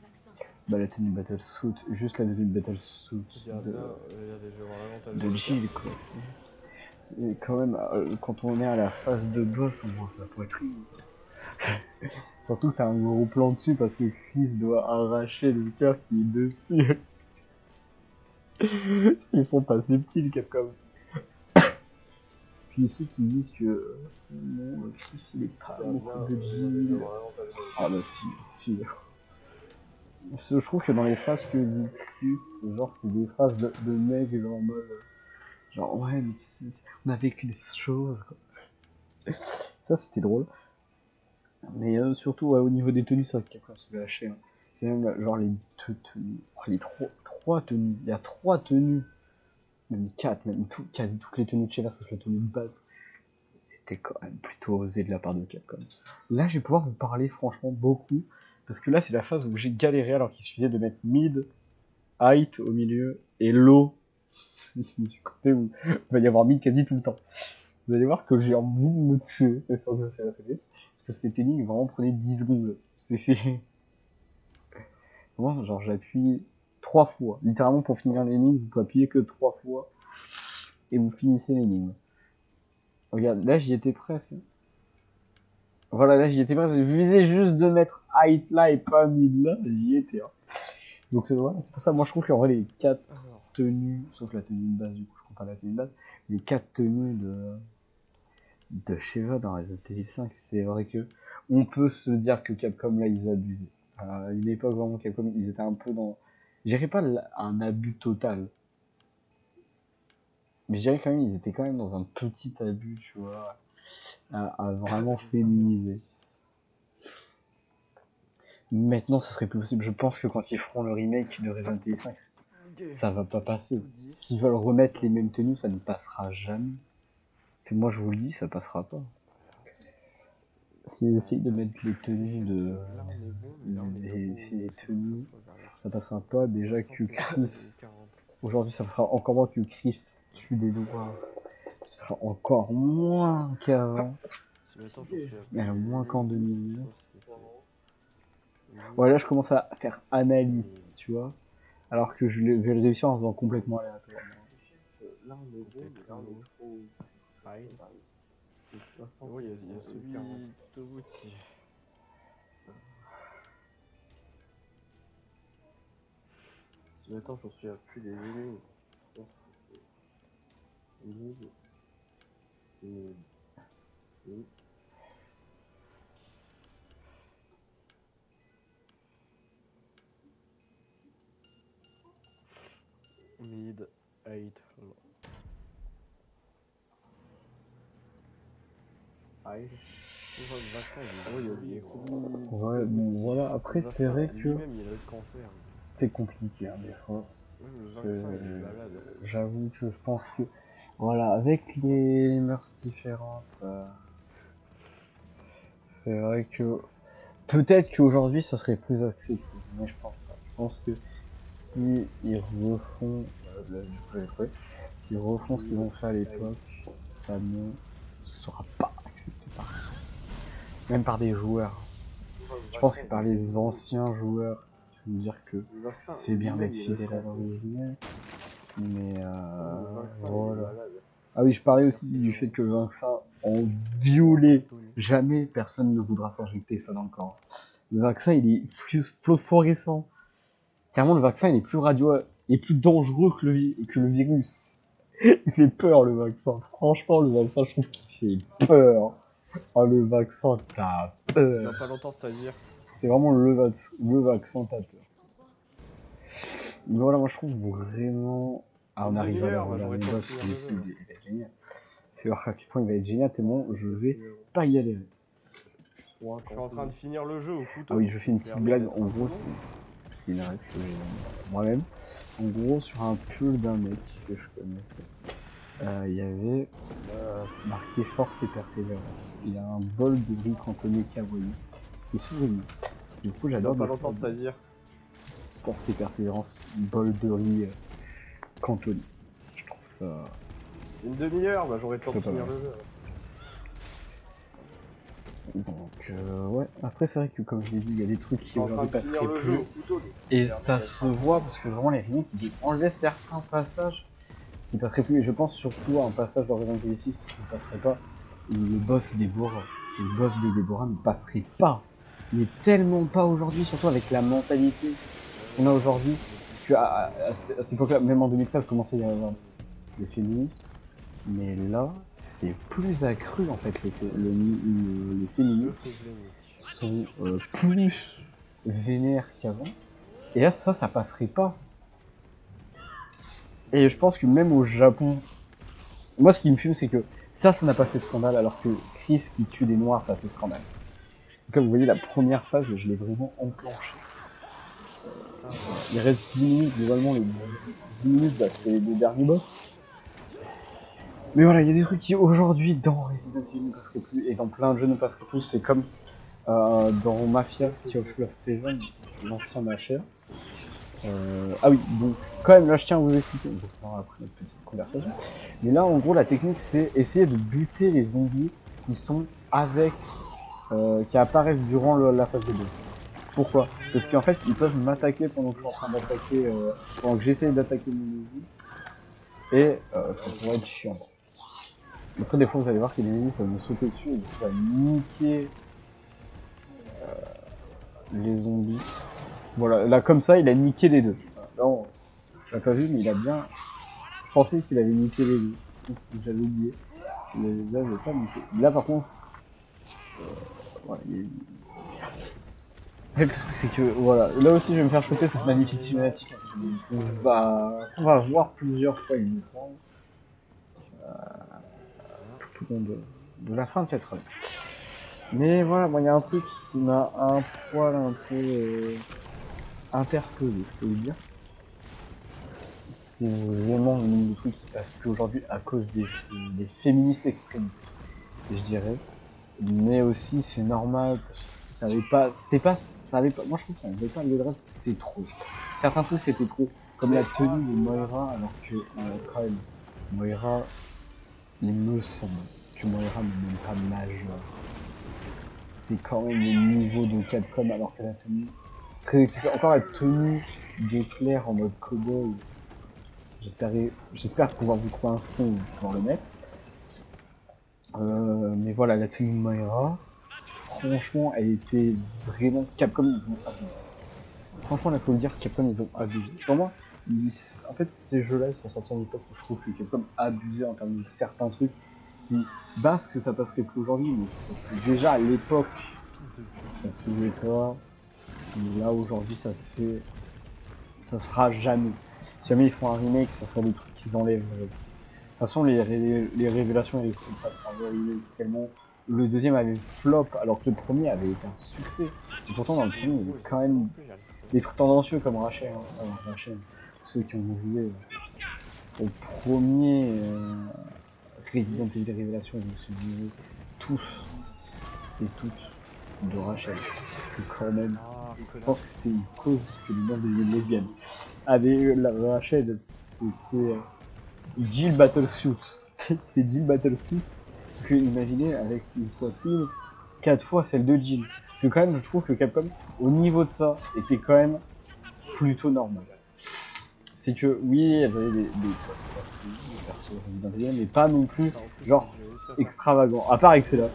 Bah la tenue Battle Suit, juste la tenue Battle Suit de Jill quoi. C'est quand même, quand on est à la phase de boss, on voit sa poitrine. Surtout que t'as un gros plan dessus parce que Chris doit arracher le cœur qui est dessus. Ils sont pas subtils Capcom. Puis ceux qui disent que non, Chris il est pas beaucoup de Jill. Ah bah si. Je trouve que dans les phrases que dit Chris, genre c'est des phrases de mecs genre en mode genre ouais mais tu sais, on a vécu des choses quoi. Ça c'était drôle. Mais surtout ouais, au niveau des tenues, c'est vrai que Capcom se fait lâcher. Hein. C'est même genre les deux tenues. Oh, les trois tenues. Il y a 3 tenues. Même 4, même quasi toutes les tenues de Cheva sauf la tenue de base. C'était quand même plutôt osé de la part de Capcom. Là je vais pouvoir vous parler franchement beaucoup. Parce que là c'est la phase où j'ai galéré alors qu'il suffisait de mettre mid, height au milieu et low. Je me suis compté où il va y avoir mid quasi tout le temps. Vous allez voir que j'ai envie de me tuer. Parce que cette énigme vraiment prenait 10 secondes. C'est... Moi, genre j'appuie 3 fois. Littéralement pour finir l'énigme, vous pouvez appuyer que 3 fois. Et vous finissez l'énigme. Regarde, là j'y étais presque. Voilà, là j'y étais presque. Je visais juste de mettre height là et pas mid là. J'y étais. Hein. Donc voilà, c'est pour ça, moi je trouve qu'en vrai les 4 tenues, sauf la tenue de base du coup, je compare la tenue de base, les 4 tenues de Sheva dans Resident Evil 5, c'est vrai que on peut se dire que Capcom là ils abusaient. À une époque vraiment Capcom ils étaient un peu dans, je dirais pas un abus total, Mais je dirais quand même, ils étaient quand même dans un petit abus, tu vois, à vraiment féminiser. Maintenant, ça serait plus possible. Je pense que quand ils feront le remake de Resident Evil 5, ça va pas passer. S'ils veulent remettre les mêmes tenues, ça ne passera jamais. C'est moi, je vous le dis, ça passera pas. S'ils essayent de mettre les tenues les tenues, ça passera pas. Déjà que Chris, aujourd'hui, ça sera encore moins que Chris tue des doigts. Ça sera encore moins qu'avant. Moins qu'en 2000. Ouais, là, je commence à faire analyste, tu vois. Alors que je vais le réussir en faisant complètement aléatoire. Là, on est bon, mais là, on est trop. Pareil. Oui, il y a celui de vous qui... Attends, j'en souviens plus des énigmes. Mid 8. Pareil. Le vaccin, il est Ouais, bon, voilà. Après, c'est vrai que lui-même, il a le cancer. c'est compliqué, hein, des fois. Le vaccin, il est malade. J'avoue que je pense que, voilà, avec les mœurs différentes, c'est vrai que peut-être qu'aujourd'hui ça serait plus accessible, mais je pense pas. Je pense que si ils refont, là, du coup, j'avais trouvé, s'ils refont ce qu'ils ont fait à l'époque, ça ne sera pas accepté par même par des joueurs. Je pense que par les anciens joueurs, je veux dire que c'est bien d'être fidèle à l'original, mais voilà. Ah oui, je parlais aussi du fait que le vaccin en violet, jamais personne ne voudra s'injecter ça dans le corps. Le vaccin, il est plus phosphorescent. Carrément, le vaccin, il est plus il est plus dangereux que le virus. Il fait peur, le vaccin. Franchement, le vaccin, je trouve qu'il fait peur. Oh, le vaccin, t'as peur. Ça va pas longtemps, c'est-à-dire. C'est vraiment le vaccin, t'as peur. Mais voilà, moi, je trouve vraiment... Ah, on arrive à la dernière boss, il va être génial. C'est voir à quel point il va être génial, tellement je vais pas y aller. Je suis en train de finir le jeu au couteau. Ah oui, je fais une petite blague, en gros, c'est une rêve que j'ai moi-même. En gros, sur un pull d'un mec que je connaissais, il y avait marqué force et persévérance. Il y a un bol de riz cantonné kawaii qui est souverain. Du coup, j'adore pas longtemps, c'est-à-dire. force et persévérance, bol de riz cantonné. Je trouve ça... Une demi-heure, bah j'aurais le temps de C'est pas finir mal. le jeu. Donc ouais, après c'est vrai que comme je l'ai dit, il y a des trucs qui aujourd'hui passeraient le plus. jeu au couteau. Et ça se voit parce que vraiment les remakes ils enlevaient certains passages qui passeraient plus. Et je pense surtout à un passage dans Resident Evil 6 qui ne passerait pas, où le boss Deborah. Le boss de Deborah ne passerait pas. Mais tellement pas aujourd'hui, surtout avec la mentalité qu'on a aujourd'hui. Que à cette époque-là, même en 2013, commençait à y avoir le féminisme. Mais là, c'est plus accru en fait. Les féministes sont plus vénères qu'avant. Et là, ça passerait pas. Et je pense que même au Japon, moi ce qui me fume, c'est que ça n'a pas fait scandale, alors que Chris qui tue des noirs, ça a fait scandale. Comme vous voyez, la première phase, je l'ai vraiment enclenché. Il reste 10 minutes, globalement, les 10 minutes, bah, c'est les deux derniers boss. Mais voilà, il y a des trucs qui aujourd'hui dans Resident Evil ne passeraient plus, et dans plein de jeux ne passeraient plus. C'est comme dans Mafia, City of Lost Haven, l'ancien Mafia. Ah oui, donc quand même là je tiens à vous expliquer, je vais faire après notre petite conversation. Mais là en gros la technique c'est essayer de buter les zombies qui sont avec, qui apparaissent durant la phase de boss. Pourquoi? Parce qu'en fait ils peuvent m'attaquer pendant que je suis en train d'attaquer, pendant que j'essaie d'attaquer mon ennemi. Et ça pourrait être chiant. Après des fois vous allez voir que les ennemis ça va me sauter dessus et ça va niquer les zombies. Voilà, là comme ça il a niqué les deux. Là on l'a pas vu mais il a bien... Je pensais qu'il avait niqué les deux. J'avais oublié. Mais là je l'ai pas niqué. Là par contre... voilà, le truc c'est que voilà, là aussi je vais me faire choper cette magnifique cinématique. On va voir plusieurs fois il me semble. tout au long de la fin de cette run. Mais voilà, moi il y a un truc qui m'a un poil un peu interpellé, je peux le dire. C'est vraiment le nombre de trucs qui passent plus aujourd'hui à cause des féministes extrémistes, je dirais. Mais aussi c'est normal, parce que moi je trouve que ça n'avait pas le reste, c'était trop. Certains trucs c'était trop, comme la tenue de Moira, alors que quand même, Moira, il me semble que Moira n'est même pas majeure. C'est quand même le niveau de Capcom, alors que la tenue, encore la tenue d'éclair en mode cowboy. J'espère pouvoir vous trouver un fond pour pouvoir le mettre. Mais voilà, la tenue de Moira, franchement, elle était vraiment... Capcom, ils ont abusé. Franchement, là, faut le dire, Capcom, ils ont abusé. Pour moi, en fait, ces jeux-là, ils sont sortis à une époque où je trouve que Capcom abusait en termes de certains trucs qui bassent que ça passerait plus aujourd'hui, mais c'est déjà à l'époque, ça se faisait pas. Mais là, aujourd'hui, ça se fait... Ça se fera jamais. Si jamais ils font un remake, ça sera des trucs qu'ils enlèvent. De toute façon, les révélations, elles sont pas tellement. Le deuxième avait flop, alors que le premier avait été un succès. Et pourtant, dans le premier, il y avait quand même des trucs tendancieux comme Rachel. Rachel. Ceux qui ont joué au premier Resident Evil Révélation, je me souviens tous et toutes de Rachel. Que quand même, je pense que c'était une cause que les gens deviennent lesbiennes. La Rachel, c'était Jill Battlesuit. C'est Jill Battlesuit. Que imaginez avec une poitrine 4 fois celle de Jill. Parce que quand même, je trouve que Capcom, au niveau de ça, était quand même plutôt normal. C'est que oui, il y avait des persos Resident Evil, mais pas non plus genre extravagant. À part Excella.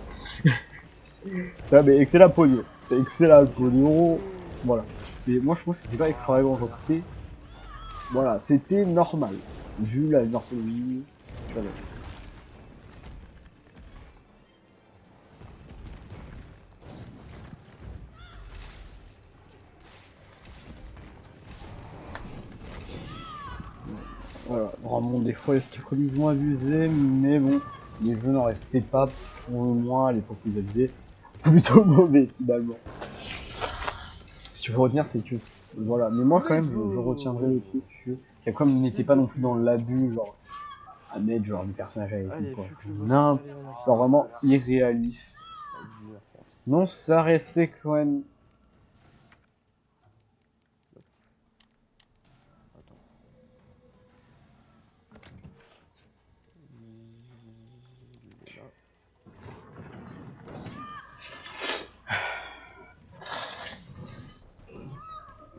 Ça, mais Excella Polio. Excella Polio. Voilà. Mais moi je trouve que c'était pas extravagant, genre c'était. Voilà, c'était normal. Vu la morphologie. Voilà. Voilà, vraiment des fois ils ont abusé, mais bon, les jeux n'en restaient pas pour le moins à l'époque où ils abusaient, plutôt mauvais finalement. Ce qu'il faut retenir c'est que, voilà, mais moi quand même je retiendrai le truc que Capcom n'était pas non plus dans l'abus, genre à mettre genre des personnages avec lui quoi. Genre vraiment irréaliste. Non, ça restait quand même.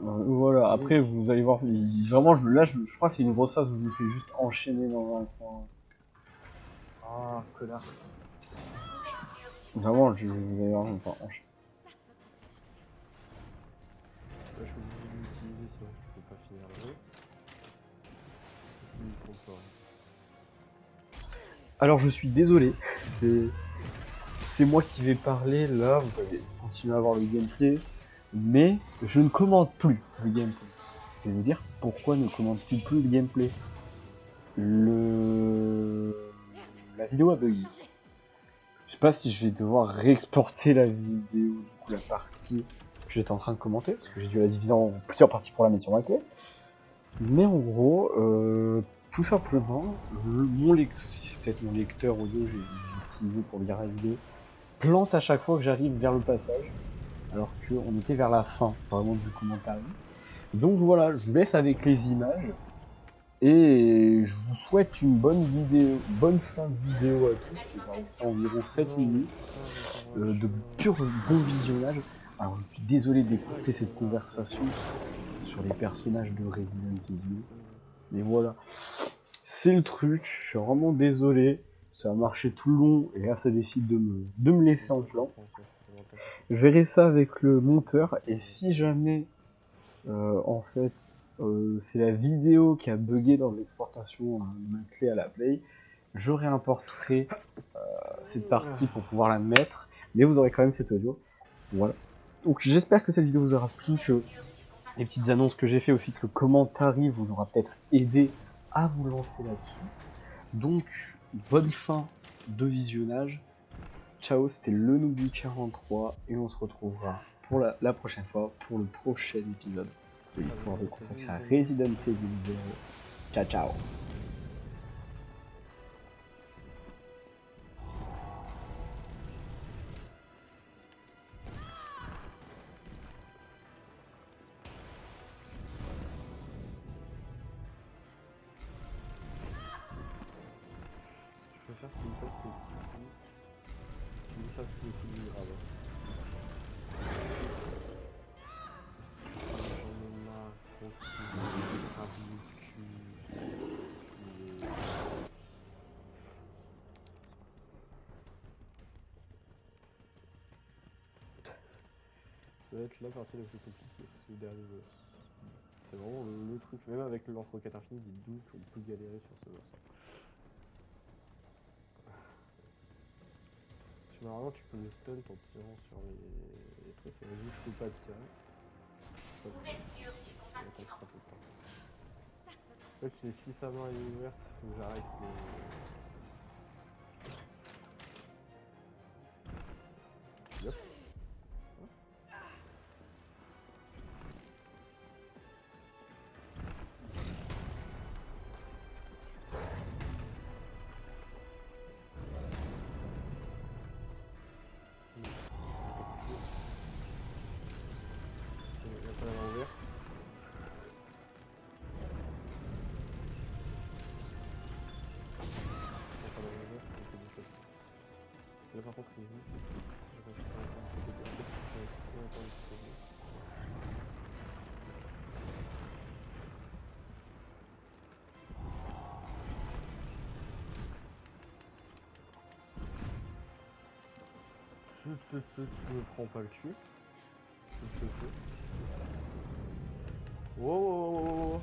Voilà, après vous allez voir, vraiment là je crois que c'est une grosse phase où je me fais juste enchaîner dans un coin. Ah, connard. Vraiment, vous allez voir, je me fais enchaîner. Là, je suis obligé de l'utiliser sinon je peux pas finir le jeu. Alors je suis désolé, c'est moi qui vais parler là, vous allez continuer à voir le gameplay, mais je ne commente plus le gameplay. Je vais vous dire pourquoi ne commente-t-il plus le gameplay. La vidéo a bugué. Je sais pas si je vais devoir réexporter la vidéo, du coup la partie que j'étais en train de commenter, parce que j'ai dû la diviser en plusieurs parties pour la mettre sur ma clé. Mais en gros, tout simplement, c'est peut-être mon lecteur audio que j'ai utilisé pour lire la vidéo, plante à chaque fois que j'arrive vers le passage, alors qu'on était vers la fin, vraiment du commentaire. Donc voilà, je vous laisse avec les images, et je vous souhaite une bonne fin de vidéo à tous, c'est environ 7 minutes de pur bon visionnage. Alors je suis désolé d'écouter cette conversation sur les personnages de Resident Evil. Mais voilà, c'est le truc, je suis vraiment désolé, ça a marché tout le long et là ça décide de me laisser en plan. Je verrai ça avec le monteur et si jamais en fait c'est la vidéo qui a bugué dans l'exportation de ma clé à la play, je réimporterai cette partie pour pouvoir la mettre, mais vous aurez quand même cet audio. Voilà. Donc j'espère que cette vidéo vous aura plu, que les petites annonces que j'ai fait aussi, que le commentaire vous aura peut-être aidé à vous lancer là-dessus. Donc, bonne fin de visionnage. Ciao, c'était le Noobu 43 et on se retrouvera pour la prochaine fois pour le prochain épisode de l'histoire de consacrée à Resident Evil 0. Ciao, ciao. Je peux faire ce qu'il me fasse, c'est qu'il me fasse le coup de grave. J'en ai marre, continue, grave le cul. Ça va être la partie la plus compliquée, ce dernier boss. C'est vraiment le truc, même avec le lance-roquette infini, dites-vous qu'on peut galérer sur ce boss. Normalement tu peux me stun en tirant sur les trucs, et vu que je peux pas tirer. Ouverture du compartiment. Tout le temps. Ça En fait, si sa main est ouverte, faut que j'arrête le... Yep. Il a pas la main ouverte. Là par contre il existe. Tu me prends pas le cul. Wow.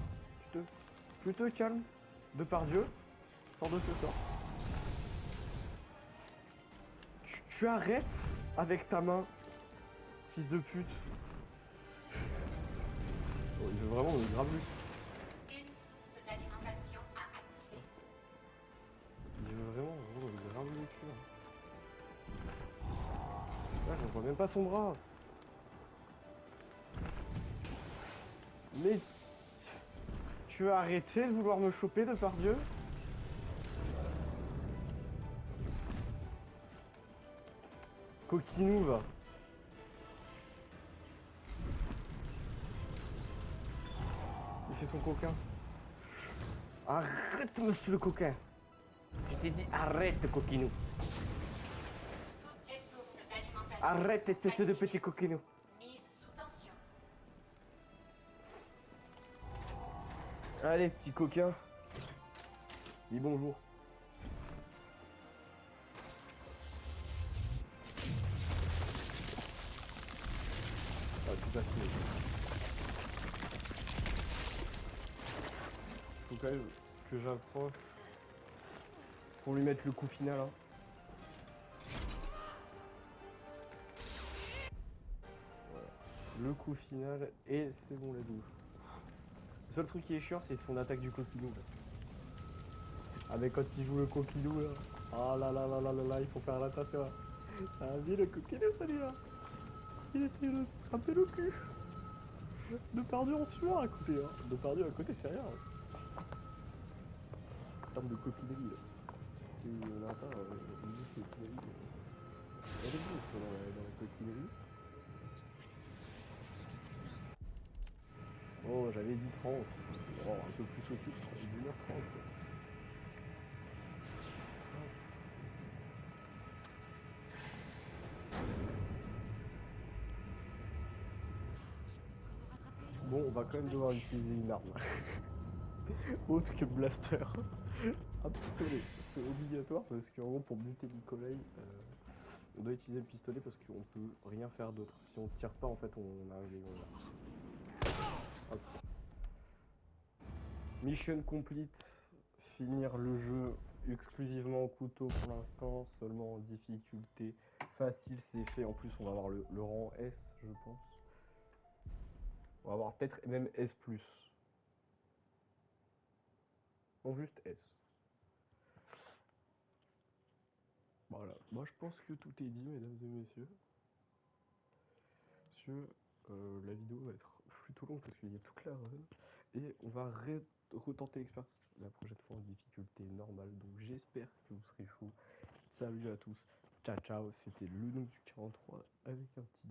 Tu te calmes. Depardieu. Sors de ce sort. Tu arrêtes avec ta main, fils de pute. Oh, il veut vraiment me grave lui. Une source d'alimentation à activer. Il veut vraiment me grave le cul. Là, je vois même pas son bras. Mais tu as arrêté de vouloir me choper, Depardieu? Coquinou va. Il fait son coquin. Arrête, monsieur le coquin. Je t'ai dit arrête, coquinou. Toutes les sources d'alimentation. Arrête, sont espèce de activées. petit coquinou. Mise sous tension. Allez, petit coquin. Dis bonjour. Ah, tout à fait. Faut quand même que j'approche pour lui mettre le coup final. Hein. Voilà. Le coup final et c'est bon la douche. Le seul truc qui est chiant c'est son attaque du coquinou. Là. Ah mais quand il joue le coquinou là. Ah là là là là là là, il faut faire l'attention. Ah oui le coquinou celui-là. Il essaie de frapper le cul. Depardieu en sueur à côté, hein. Depardieu à côté, c'est rien. Hein. En termes de coquinerie, là. On a pas une liste de coquinerie. Elle est douce dans la coquinerie. Oh, j'avais dit 30. Oh, un peu plus au titre, 1h30. Bon, on va quand même devoir utiliser une arme. Autre que blaster. Un pistolet. C'est obligatoire parce qu'en gros, pour buter Nikolai, on doit utiliser le pistolet parce qu'on peut rien faire d'autre. Si on tire pas, en fait, on arrive les gros. Hop. Mission complete. Finir le jeu exclusivement au couteau pour l'instant. Seulement en difficulté facile, c'est fait. En plus, on va avoir le rang S, je pense. On va avoir peut-être même S+. Non, juste S. Voilà, moi je pense que tout est dit, mesdames et messieurs. La vidéo va être plutôt longue parce qu'il y a toute la run. Et on va retenter l'expérience la prochaine fois en difficulté normale. Donc j'espère que vous serez chaud. Salut à tous. Ciao ciao, c'était le Nook du 43 avec un petit